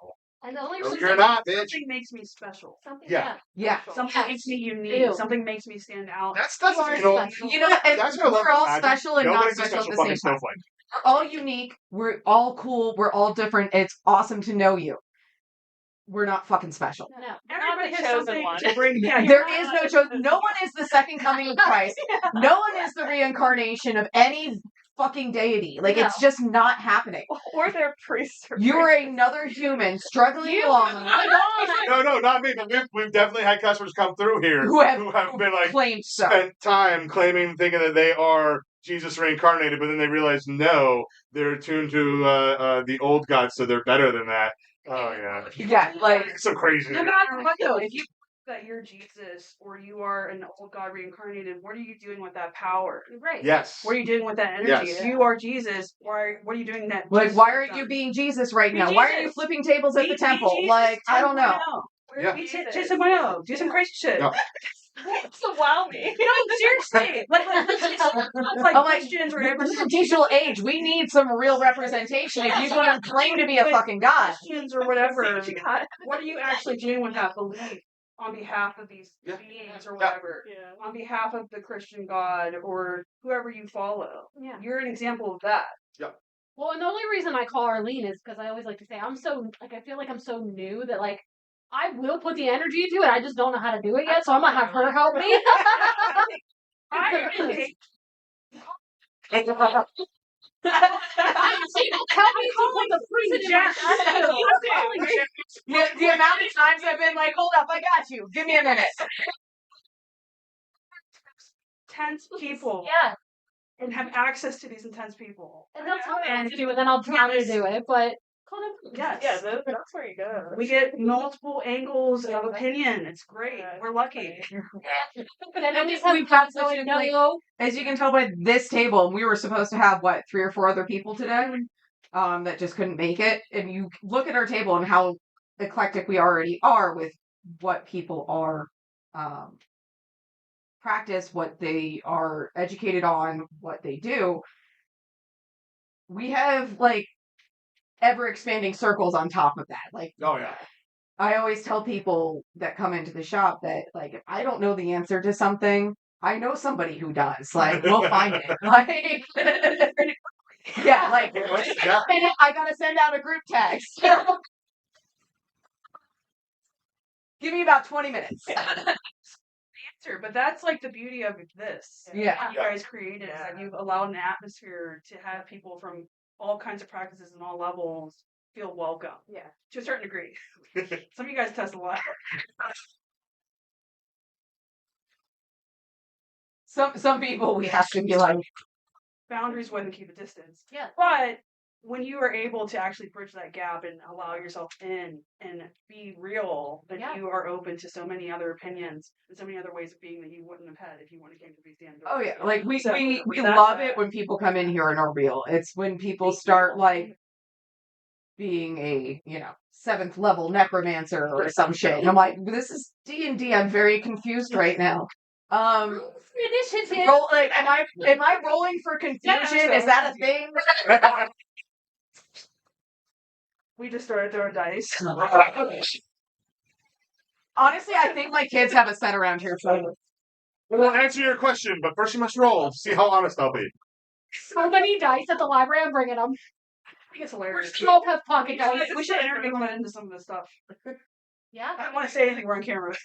And the only No, reason you're not, bitch. Something makes me special. something, Yeah. Yeah. Something Yes. makes me unique. Ew. Something makes me stand out. That's You are special. You know what? And That's what I love we're all about magic. special and not Nobody's a special at the fucking same time. snowflake. We're all unique. We're all cool. We're all different. It's awesome to know you. We're not fucking special. No. Everybody the has chosen something one. to bring. Yeah, There is no chosen. No one is the second coming of Christ. No one is the reincarnation of any fucking deity. Like, it's just not happening. Or their priests. Or You are priests. another human struggling along. No, not me. But we've definitely had customers come through here Who have been like claimed so. spent time thinking that they are Jesus reincarnated, but then they realize no, they're attuned to the old gods, so they're better than that. Oh yeah, Yeah, like it's so crazy. No matter what, though, if you that you're Jesus or you are an old God reincarnated, what are you doing with that power? Right. Yes. What are you doing with that energy? Yes. If you are Jesus, what are you doing that? Like, Jesus why has are you done? being Jesus right Be now? Why are you Jesus. flipping tables at Be the temple? Jesus Like, I don't know. 10.0. Yeah. Be Jason Mono. Do some crazy shit. Yeah. So wow me. No, seriously. Like I'm like, Christians or we're every in a digital age. We need some real representation. If you're going to claim to be a fucking god, Christians or whatever. God. What are you actually doing with that belief on behalf of these Yeah. beings or Yeah. whatever? Yeah. On behalf of the Christian God or whoever you follow. Yeah. You're an example of that. Well, and the only reason I call Arlene is because I always like to say I feel like I'm so new that like I will put the energy into it. I just don't know how to do it yet, so I'm gonna have her help me. Help me to put the prison in my the amount of times I've been like, hold up, I got you. Give me a minute. 10 people Yeah, and have access to these intense people. and they'll tell me what to do, and then I'll try to do it. But Yes. Yeah, that's where you go. We get multiple angles of opinion. It's great. Yeah. We're lucky. then And we we've got such going a, like, as you can tell by this table, we were supposed to have, 3 or 4 other people today that just couldn't make it. And you look at our table and how eclectic we already are with what people are practice, what they are educated on, what they do. We have, ever expanding circles on top of that. Like, Oh yeah. I always tell people that come into the shop that, if I don't know the answer to something, I know somebody who does. Like, we'll find it. Like, yeah, like, Yeah. and I gotta send out a group text. Give me about 20 minutes. Answer, but that's like the beauty of this. Yeah. You guys created is that you've allowed an atmosphere to have people from all kinds of practices and all levels feel welcome. Yeah. To a certain degree. Some of you guys test a lot. Some people we have to be like, Boundaries wouldn't keep a distance. Yeah. But when you are able to actually bridge that gap and allow yourself in and be real, then Yeah. you are open to so many other opinions and so many other ways of being that you wouldn't have had if you wouldn't have came to BCN. Oh yeah, like we So, we that's love that. it when people come in here and are real. It's when people start like being a 7th level necromancer or some shit, and I'm like, this is D&D. I'm very confused right now. Initiative. Like, am I rolling for confusion? Is that a thing? We just started throwing dice. Honestly, I think my kids have a set around here. So We'll answer your question, but first you must roll. See how honest I'll be. So many dice at the library. I'm bringing them. I think it's hilarious. We all have pocket dice. We should implement into some of this stuff. Yeah. I don't want to say anything. We're on camera.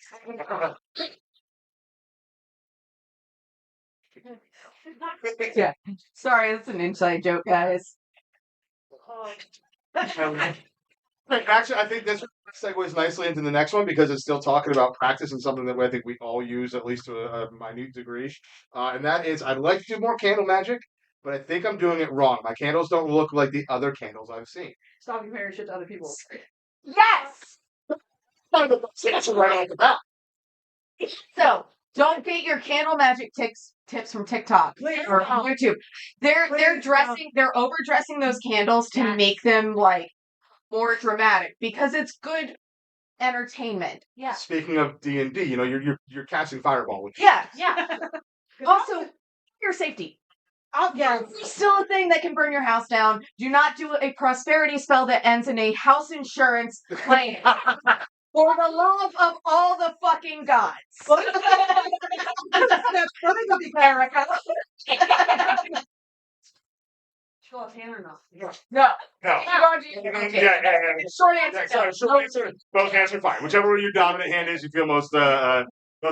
yeah, sorry, that's an inside joke, guys. Actually, I think this segues nicely into the next one because it's still talking about practice and something that I think we all use at least to a minute degree. And that is, I'd like to do more candle magic, but I think I'm doing it wrong. My candles don't look like the other candles I've seen. Stop comparing shit to other people. Yes. That's right off the bat. So don't get your candle magic tips from TikTok or YouTube. They're overdressing those candles to make them like more dramatic because it's good entertainment. Yeah. Speaking of D&D, you're casting fireball. Which Yeah. Yeah. Also, your safety. Yeah. It's still a thing that can burn your house down. Do not do a prosperity spell that ends in a house insurance claim. For the love of all the fucking gods. Erica. She lost hand or not? No. No. Okay. Yeah. Short answer. Sorry, short answer. Both hands are fine. Whichever your dominant hand is, you feel most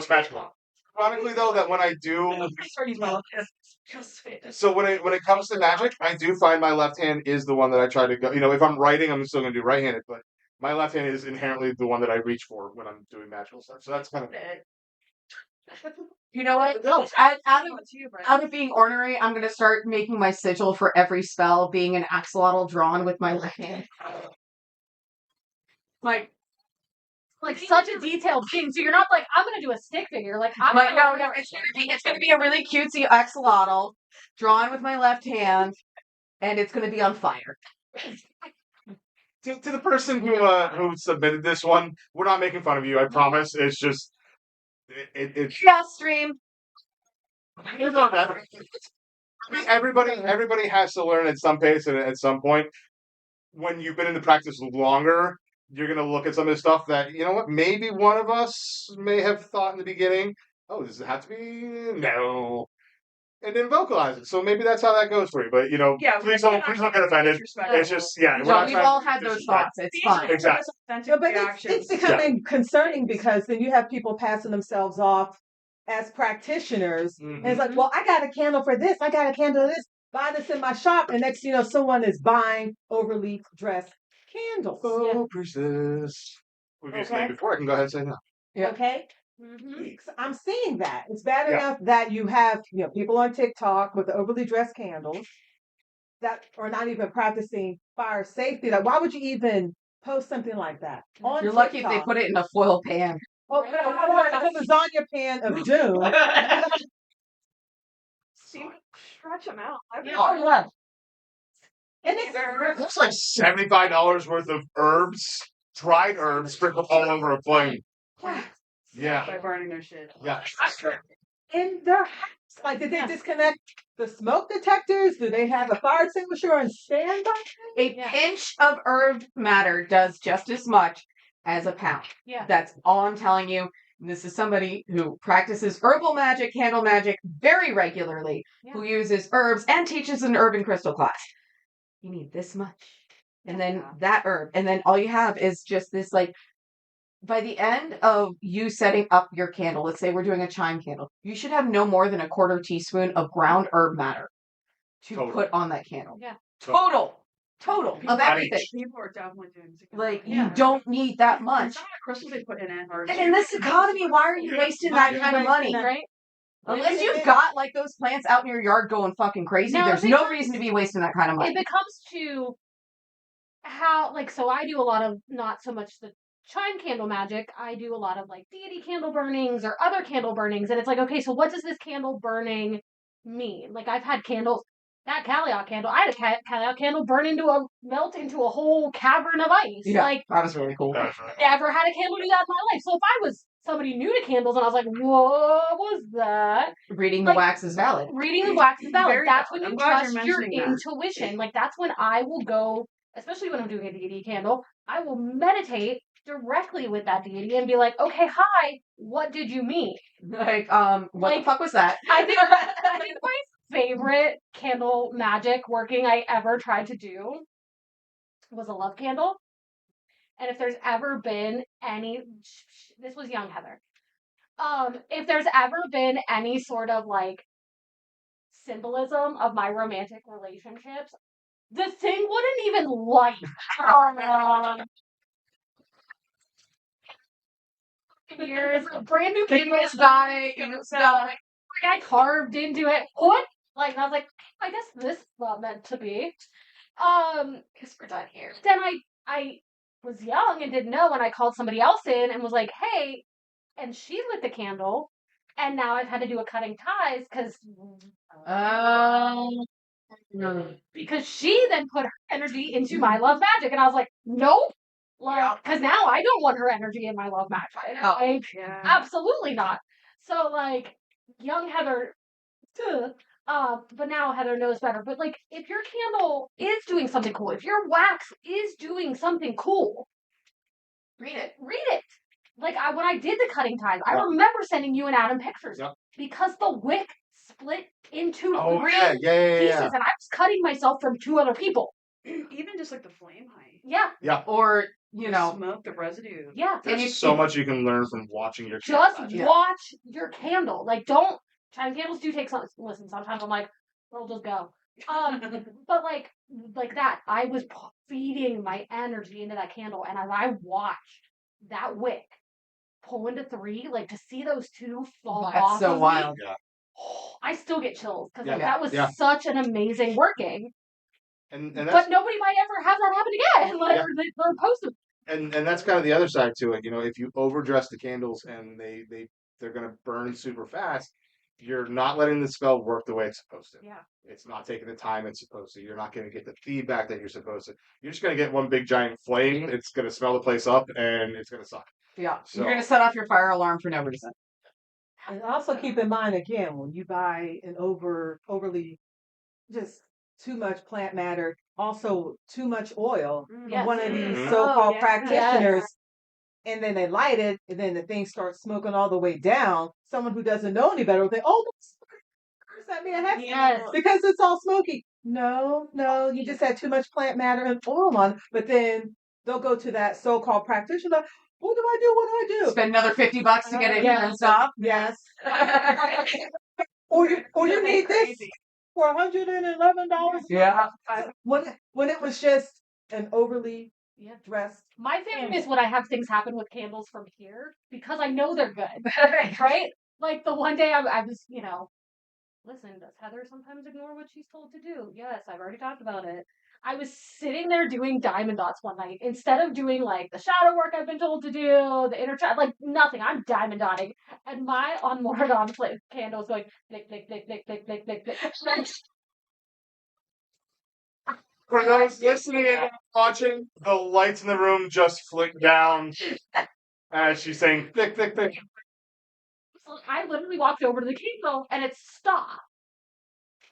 magical. Ironically, though, that when I do, so when it comes to magic, I do find my left hand is the one that I try to go. If I'm writing, I'm still going to do right-handed, but my left hand is inherently the one that I reach for when I'm doing magical stuff. So that's kind of. You know what? Out of being ornery, I'm going to start making my sigil for every spell being an axolotl drawn with my left hand. Like such a detailed thing. So you're not like, I'm gonna do a stick figure. Like I'm no, it's gonna be a really cutesy axolotl drawn with my left hand, and it's gonna be on fire. To the person who submitted this one, we're not making fun of you. I promise. It's just it's Yeah, stream. you know that. I mean, everybody has to learn at some pace and at some point. When you've been in the practice longer, you're going to look at some of the stuff that, maybe one of us may have thought in the beginning, oh, does it have to be? No. And then vocalize it. So maybe that's how that goes for you. But, please don't get offended. It's just, we're not We've trying all to had those disrespect. thoughts. It's fine. Exactly. No, but it's becoming concerning because then you have people passing themselves off as practitioners. Mhm. And it's like, well, I got a candle for this. I got a candle for this. Buy this in my shop. And next, someone is buying overly dressed candles. Oh, priestess. We've used the name before. I can go ahead and say no. Yeah. Okay? Mm-hmm. I'm seeing that. It's bad Yeah. enough that you have people on TikTok with the overly dressed candles that are not even practicing fire safety. Like, why would you even post something like that on You're lucky if they TikTok? put it in a foil pan. Oh, no, a lasagna pan of doom. See, stretch them out. Yeah. And it's Looks like $75 worth of herbs, dried herbs, sprinkled all over a plane. Yeah. By burning their shit. Yeah. in their house. Like, did they disconnect the smoke detectors? Do they have a fire extinguisher on standby? A pinch of herb matter does just as much as a pound. Yeah. That's all I'm telling you. This is somebody who practices herbal magic, candle magic very regularly, who uses herbs and teaches an herb and crystal class. You need this much. And then that herb. And then all you have is just this, like, by the end of you setting up your candle, let's say we're doing a chime candle, you should have no more than a quarter teaspoon of ground herb matter to put on that candle. Yeah. Total of everything. People are definitely doing it. Like, you don't need that much. Some of the crystals they put in it are. And in this economy, why are you wasting that kind of money? Right? Unless you've got like those plants out in your yard going fucking crazy, No, there's it no becomes- reason to be wasting that kind of It money. becomes to how, like, so I do a lot of not so much the chime candle magic. I do a lot of like deity candle burnings or other candle burnings, and it's like, okay, so what does this candle burning mean? Like, I've had candles. That Kaliak candle, I had a Kaliak candle melt into a whole cavern of ice. Yeah, Like, that was really cool. never had a candle do that in my life. So if I was somebody new to candles and I was like, what was that? Reading the Like, wax is valid. Reading the wax is valid. Very That's valid. when I'm you glad you're trust your mentioning that. intuition. Like, that's when I will go, especially when I'm doing a deity candle, I will meditate directly with that deity and be like, okay, hi, what did you mean? Like, what the Like, fuck was that? I think my favorite candle magic working I ever tried to do was a love candle. And if there's ever been any, this was young Heather. If there's ever been any sort of like symbolism of my romantic relationships, the thing wouldn't even light. Years, brand new candles got it. I carved into it. What? Like, and I was like, I guess this is not meant to be. Guess we're done here. Then I was young and didn't know, and I called somebody else in and was like, hey, and she lit the candle, and now I've had to do a cutting ties because she then put her energy into my love magic, and I was like, nope, like, because now I don't want her energy in my love magic. Like, Yeah. absolutely not. So like, young Heather, but now Heather knows better. But like, if your candle is doing something cool, if your wax is doing something cool, Read it. read it. Like, when I did the cutting ties, I Yeah. remember sending you and Adam pictures Yeah. because the wick split into Oh, three yeah, pieces, and I was cutting myself from two other people. Even just like the flame height. Yeah, Or, you The know, smoke, the residue. yeah. There's And so if- much you can learn from watching your Just candle magic. Yeah. watch your candle. Like, don't. Chime candles do take some. Listen, sometimes I'm like, we'll just go. But like that, I was feeding my energy into that candle, and as I watched that wick pull into three, like to see those two fall That's off. so of me, wild. I still get chills because Yeah. that was Yeah. such an amazing working. And that's But nobody might ever have that happen again. Like, Yeah. they're supposed to. and that's kind of the other side to it. You know, if you overdress the candles and they're gonna burn super fast, you're not letting the spell work the way it's supposed to. Yeah. It's not taking the time it's supposed to. You're not gonna get the feedback that you're supposed to. You're just gonna get one big giant flame. It's gonna smell the place up and it's gonna suck. Yeah. So- You're going to set off your fire alarm for no reason. And also keep in mind again, when you buy an overly just too much plant matter, also too much oil from Yes. one of these Mhm. so-called yes. practitioners, and then they light it, and then the thing starts smoking all the way down. Someone who doesn't know any better will think, "Oh, curse at me a hex Yes. because it's all smoky." No, you just had too much plant matter and oil on. But then they'll go to that so-called practitioner. What do I do? What do I do? Spend another $50 to get it Yeah. cleansed off. Yes. Or you need this Crazy. for $111. Yeah. When it was just an overly Yeah. dressed. My favorite is when I have things happen with candles from here because I know they're good, right? Like the one day I was, listen, does Heather sometimes ignore what she's told to do? Yes, I've already talked about it. I was sitting there doing diamond dots one night instead of doing like the shadow work I've been told to do, the inner child, like nothing. I'm diamond dotting, and my on Morgan candle is going blick, blick, blick, blick, blick, blick, blick, blick. For those listening and watching, the lights in the room just flick down as she's saying "thick, thick, thick." So I literally walked over to the candle and it stopped.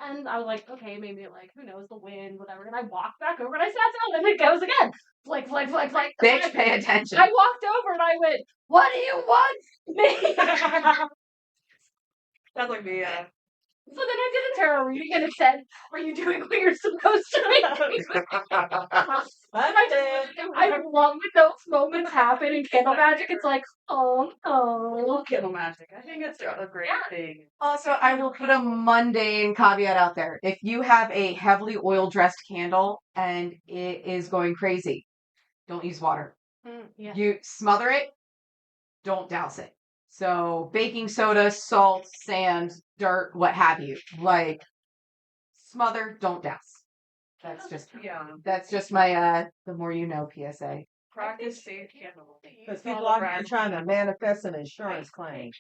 And I was like, okay, maybe like, who knows, the wind, whatever. And I walked back over and I sat down and it goes again. Flick, flick, flick, flick. Bitch, pay attention. I walked over and I went, what do you want me? Sounds like me, yeah. So then I did a tarot reading and it said, are you doing what you're supposed to be? I love when those moments happen in candle magic. It's like, oh, no. Candle magic. I think it's a great Yeah. thing. Also, I will put a mundane caveat out there. If you have a heavily oil dressed candle and it is going crazy, don't use water. Yeah. You smother it, don't douse it. So baking soda, salt, sand, dirt, what have you. Like smother, don't douse. That's just my the more you know PSA. Practice safe candle. Because people out here trying to manifest an insurance claim.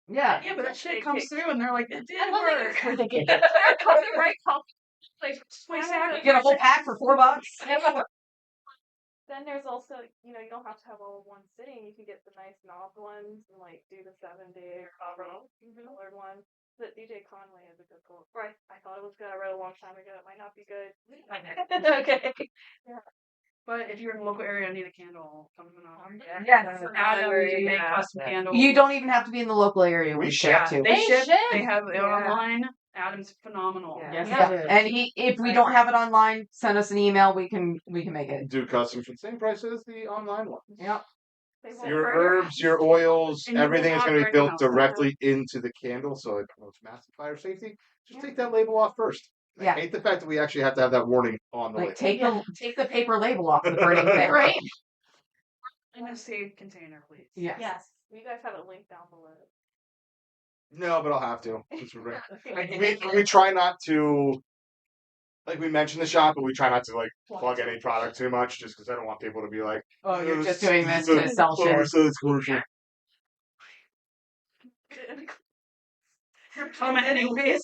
Yeah. Yeah, but that shit comes through and they're like, it did I love that work. you're ridiculous. They're coming right home. Like, Wait, You get a whole pack for $4. Then there's also, you don't have to have all in one sitting. You can get the nice knobbed ones and like do the 7-day or colored one. That DJ Conway is a good one. Right. I thought it was good. I read a long time ago. It might not be good. Okay. But if you're in a local area and need a candle, come on. Yes. Adam, you make custom candles. You don't even have to be in the local area. We ship to. They ship. ship. They have it Yeah. online. Adam's phenomenal. Yes, Yeah. it is. And if we don't have it online, send us an email. We can make it. Do custom for the same price as the online ones. Yep. They won't Your burn herbs, your oils, And you will everything is not going to burn be your built house. directly into the candle, so it promotes massive fire safety. Just take that label off first. Yeah. I hate the fact that we actually have to have that warning on the Like label. take the paper label off the burning thing, right? In a safe container, please. Yes. Yes. You guys have it linked down below. No, but I'll have to. Since we're we try not to, like we mentioned the shop, but we try not to like plug any product too much, just because I don't want people to be like, Oh, you're just doing this to sell shit. So it's commercial. Comment anyways.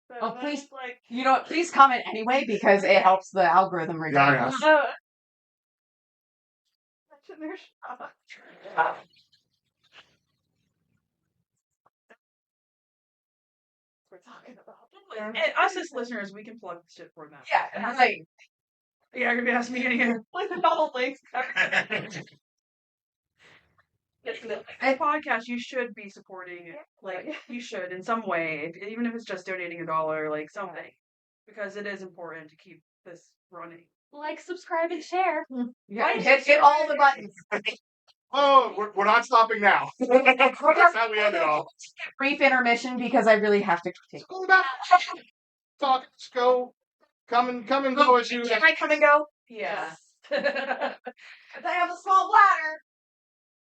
So Oh, then please. it's like, You know what? Please comment anyway because it helps the algorithm regardless. mention their shop. We're talking about. And us as listeners, we can plug this shit for them. Yeah, and I'm like, Yeah, you're gonna be asking me in here. Like the double links. And podcast, you should be supporting it. Like you should in some way, even if it's just donating $1, like something, because it is important to keep this running. Like, subscribe, and share. yeah, hit all the buttons. Oh, we're not stopping now. That's how we end it all. Brief intermission because I really have to take. Go back. Talk. Let's go. Come and go as you. Can I come and go? Yes. I have a small bladder.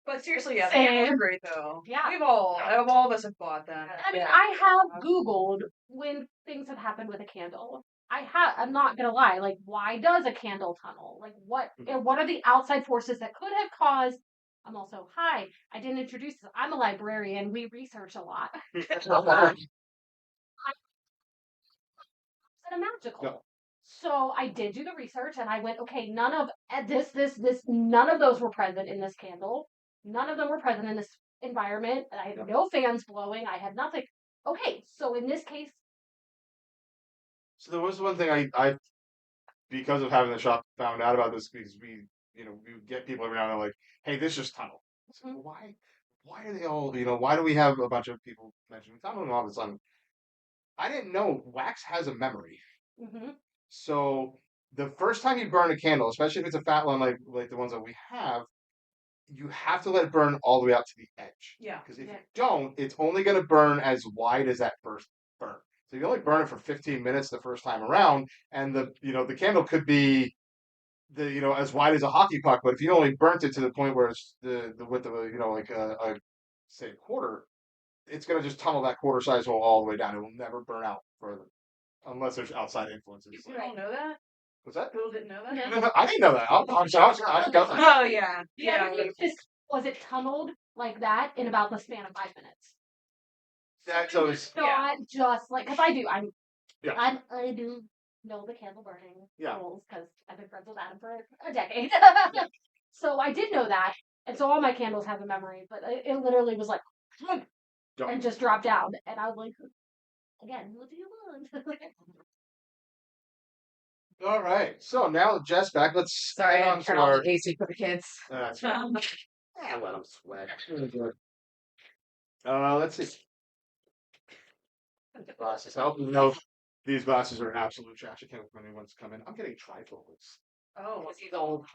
But seriously, yeah, Same. they're great though. Yeah. We've all of us have bought them. I mean, I have Googled when things have happened with a candle. I'm not gonna lie. Like, why does a candle tunnel? Like, what are the outside forces that could have caused? I'm also, hi, I didn't introduce this. I'm a librarian. We research a lot. And a magical. No. So I did do the research and I went, okay, none of none of those were present in this candle. None of them were present in this environment. And I had no fans blowing. I had nothing. Okay, so in this case. So there was one thing I because of having the shop found out about this because we get people every now and then like, hey, this just tunnel. I said, well, why are they all why do we have a bunch of people mentioning tunnel all of a sudden? I didn't know wax has a memory. Mm-hmm. So the first time you burn a candle, especially if it's a fat one like the ones that we have, you have to let it burn all the way out to the edge. Yeah. Because if you don't, it's only going to burn as wide as that first burn. So you only burn it for 15 minutes the first time around, and the candle could be as wide as a hockey puck, but if you only burnt it to the point where it's the width of a say a quarter, it's going to just tunnel that quarter size hole all the way down. It will never burn out further unless there's outside influences. You don't know that? What's that? People didn't know that? Yeah. I didn't know that. I didn't know that. Oh yeah. Yeah. Was it tunneled like that in about the span of 5 minutes? That's always Not just like, because I do know the candle burning Yeah. rules because I've been friends with Adam for a decade. So I did know that, and so all my candles have a memory, but it literally was like, and just dropped down, and I was like, again, what do you want? All right. So now Jess back. Let's Sorry, head I on to turn on our. the AC for the kids. That's right. Yeah, let them sweat. Let's see. Glasses help. No, these glasses are absolute trash. I can't wait when anyone's come in. I'm getting trifocals. Oh, He's old.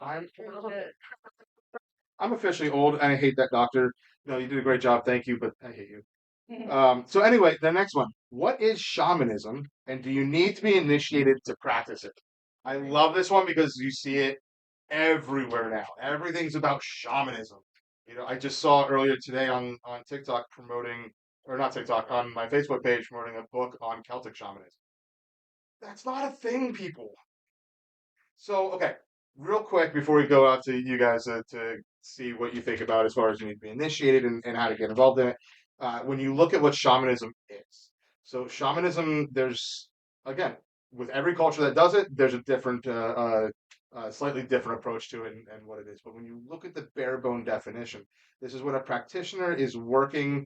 I'm officially old, and I hate that doctor. No, you did a great job. Thank you, but I hate you. Mhm. So anyway, the next one. What is shamanism, and do you need to be initiated to practice it? I love this one because you see it everywhere now. Everything's about shamanism. I just saw earlier today on TikTok promoting, or not TikTok, on my Facebook page promoting a book on Celtic shamanism. That's not a thing, people. So, okay, real quick before we go out to you guys to see what you think about as far as you need to be initiated and how to get involved in it. When you look at what shamanism is, so shamanism, there's, again, with every culture that does it, there's a different, slightly different approach to it and what it is. But when you look at the bare bone definition, this is when a practitioner is working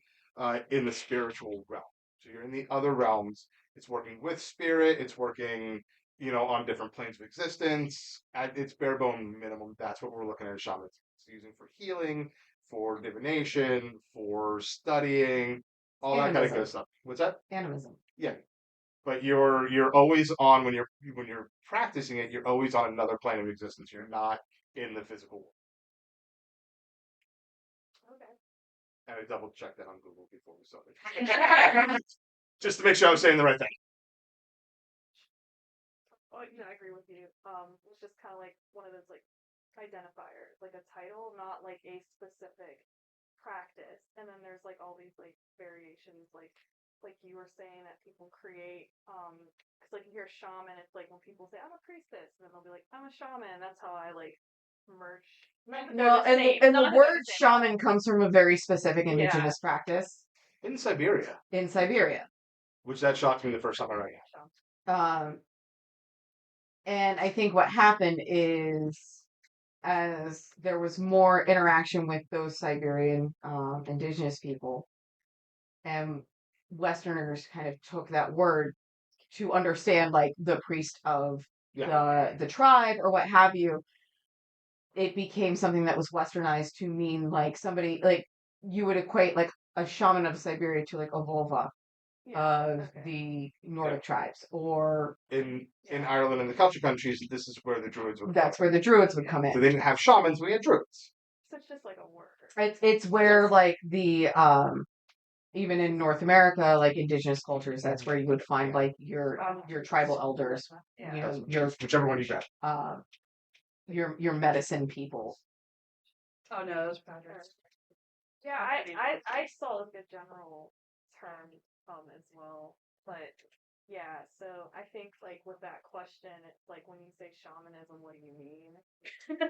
in the spiritual realm. So you're in the other realms. It's working with spirit. It's working on different planes of existence. At its bare bone minimum, that's what we're looking at as shamanism. It's using for healing, for divination, for studying, all that kind of good Animism. stuff. What's that? Animism. Yeah, but you're always on when you're practicing it. You're always on another plane of existence. You're not in the physical world. Okay. And I double checked that on Google before we started, just to make sure I was saying the right thing. Oh, yeah, I agree with you. It's just kind of like one of those like identifiers, like a title, not like a specific practice. And then there's like all these like variations, like you were saying that people create. Because like you hear shaman, it's like when people say I'm a priestess, and then they'll be like I'm a shaman. That's how I like merge. Not that they're Well, the same. and Not the that they're word the same. shaman comes from a very specific Yeah. indigenous practice In Siberia, in Siberia. which that shocked me the first time I read it. And I think what happened is, as there was more interaction with those Siberian indigenous people, and Westerners kind of took that word to understand, like the priest of Yeah. the tribe or what have you. It became something that was Westernized to mean like somebody like you would equate like a shaman of Siberia to like a vulva of the Nordic tribes, or In Ireland and the Celtic countries, this is where the Druids would. that's where the Druids would come So in. they didn't have shamans; we had Druids. So it's just like a word. It's where like the even in North America, like indigenous cultures, that's where you would find like your tribal elders, your Whichever one you grab. your medicine people. Oh no, those patterns. Yeah, I saw a good general term as well, but yeah, so I think like with that question, it's like when you say shamanism, what do you mean?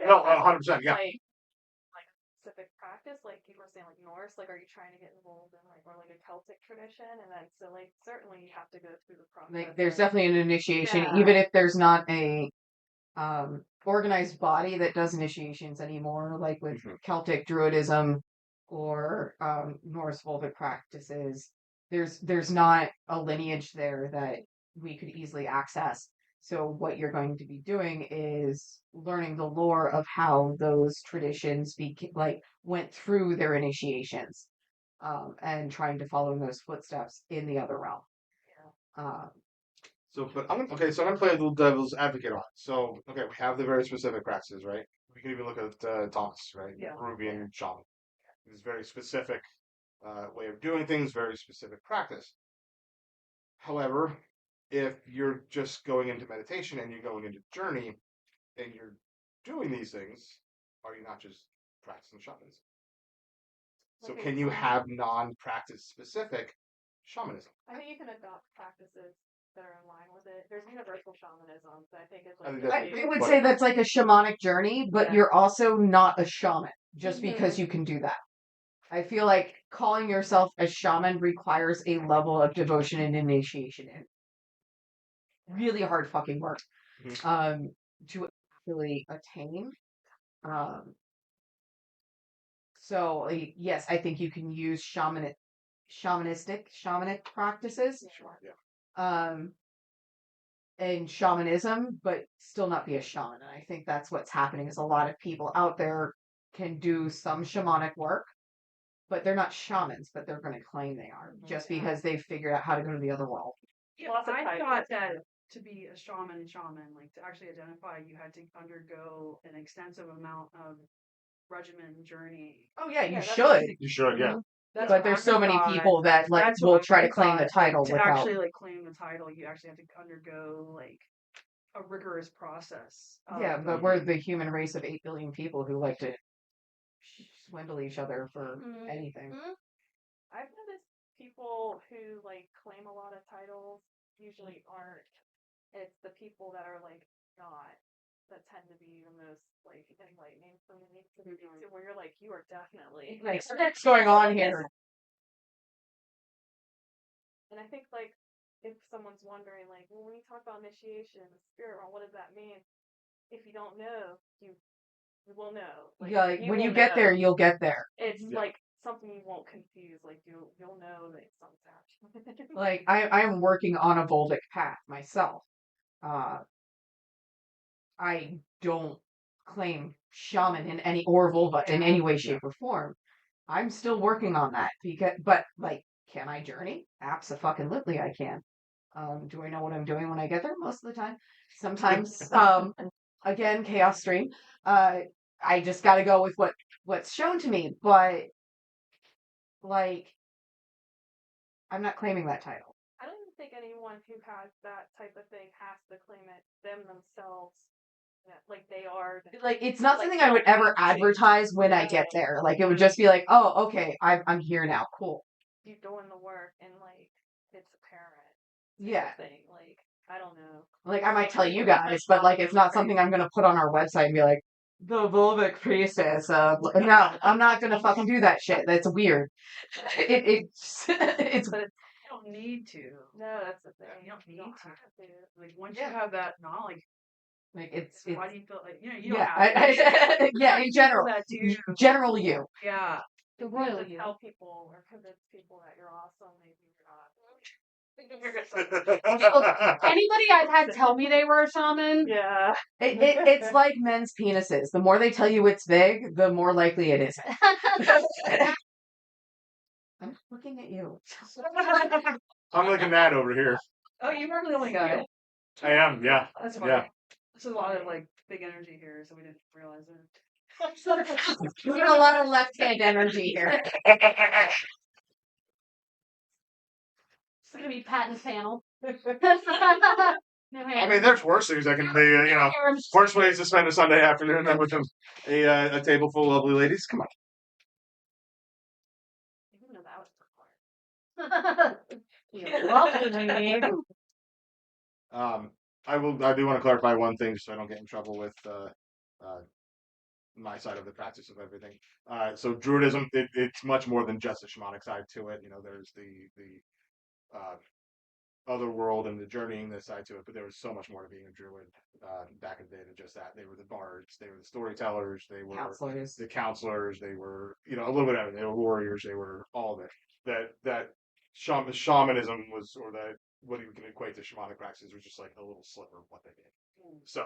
No, 100%. Yeah. Like specific practice, like you were saying, like Norse, like are you trying to get involved in like or like a Celtic tradition, and then so like certainly you have to go through the process. Like there's definitely an initiation, Yeah. even if there's not a organized body that does initiations anymore, like with Celtic Druidism or Norse Vulvic practices. There's not a lineage there that we could easily access. So what you're going to be doing is learning the lore of how those traditions went through their initiations, and trying to follow in those footsteps in the other realm. Yeah. So, but I'm gonna play a little devil's advocate on it. So, okay, we have the very specific practices, right? We can even look at Thomas, right? Yeah. Peruvian shaman. It's very specific way of doing things, very specific practice. However, if you're just going into meditation and you're going into journey and you're doing these things, are you not just practicing shamanism? So, Okay, can you so- have non-practice specific shamanism? I think you can adopt practices that are in line with it. There's universal shamanism, so I think it's I like think I would say that's like a shamanic journey, but you're also not a shaman just because you can do that. I feel like calling yourself a shaman requires a level of devotion and initiation and really hard fucking work to actually attain. So yes, I think you can use shamanic practices. Sure. Yeah. And shamanism, but still not be a shaman. And I think that's what's happening is a lot of people out there can do some shamanic work, but they're not shamans, but they're going to claim they are just because they've figured out how to go to the other world. Yeah, Lots of I titles. thought that to be a shaman, like to actually identify, you had to undergo an extensive amount of regimen journey. Oh yeah, you Yeah, that's should. You should, yeah. That's But what there's I so many thought. people that like That's will what try I to claim the thought, title to without. actually like claim the title. You actually have to undergo like a rigorous process. Yeah, but we're the human race of 8 billion people who like to swindle each other for Mhm. anything. I've noticed people who like claim a lot of titles usually aren't. It's the people that are like not that tend to be the most like enlightening for me. To where you're like, you are definitely Like, what's going on here? And I think like if someone's wondering like, well, when you talk about initiation, spirit realm, what does that mean? If you don't know, you will know. Yeah, like, you when you will get there, know. you'll get there. It's Yeah. like something you won't confuse. Like you'll know that something's happening. Like, I'm working on a Volvic path myself. I don't claim shaman in any or vulva in any way, shape, or form. I'm still working on that but like, can I journey? Abso-fucking-lutely I can. Do I know what I'm doing when I get there? Most of the time. Sometimes, again, chaos stream. I just got to go with what's shown to me. But like, I'm not claiming that title. I don't even think anyone who has that type of thing has to claim it themselves. Like they are. Like, it's not Like, something you I would don't ever have to. advertise when I get there. Like, it would just be like, oh, okay, I'm here now. Cool. You doing the work and like it's apparent. Yeah. Thing. Like I don't know. Like, I might tell you guys, but like, it's not something I'm gonna put on our website and be like, the Volvic priestess. No, I'm not gonna fucking do that shit. That's weird. It's But You don't need to. no, that's the thing. You don't need have to. to. Like once Yeah. you have that knowledge, like why do you feel like you don't yeah, have to. yeah. In general, That do. general you. Yeah. The You have royal to you. tell people or convince people that you're awesome. Maybe you're not. Anybody I've had tell me they were a shaman. Yeah. It's like men's penises. The more they tell you it's big, the more likely it isn't. I'm looking at you. I'm looking at over here. Oh, you are the only guy. I am, yeah. That's funny. Yeah. There's a lot of like big energy here, so we didn't realize it. We got a lot of left-hand energy here. It's gonna be Patton's panel. No I hands. mean, there's worse things that can be, worse ways to spend a Sunday afternoon than with a table full of lovely ladies. Come on. I didn't know that was You're welcome, lady. I do want to clarify one thing so I don't get in trouble with my side of the practice of everything. So Druidism, it's much more than just a shamanic side to it. There's the other world and the journeying this side to it, but there was so much more to being a druid back in the day than just that. They were the bards, they were the storytellers, they were Counselors. the counselors, they were a little bit of everything. They were warriors, they were all of it. That shamanism was, or that what you can equate to shamanic practices was just like a little sliver of what they did. So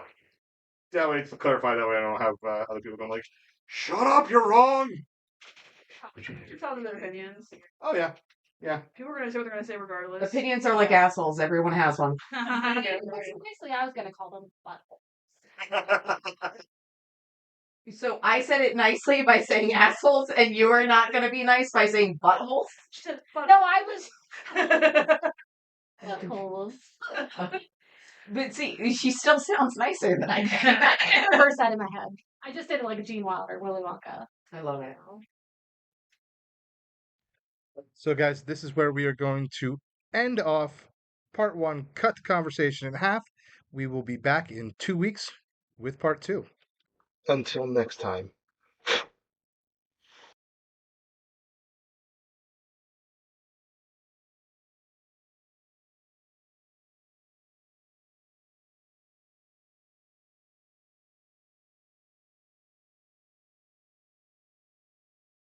that way, to clarify, that way I don't have other people going like, "Shut up, you're wrong." You're telling their opinions. Oh yeah, yeah. People are gonna say what they're gonna say regardless. Opinions are like assholes. Everyone has one. Basically, I was gonna call them buttholes. So I said it nicely by saying assholes, and you are not going to be nice by saying buttholes? No, I was buttholes. But see, she still sounds nicer than I do. I reversed that in my head. I just did it like a Gene Wilder, Willy Wonka. I love it. So, guys, this is where we are going to end off part one, cut the conversation in half. We will be back in 2 weeks with part two. Until next time.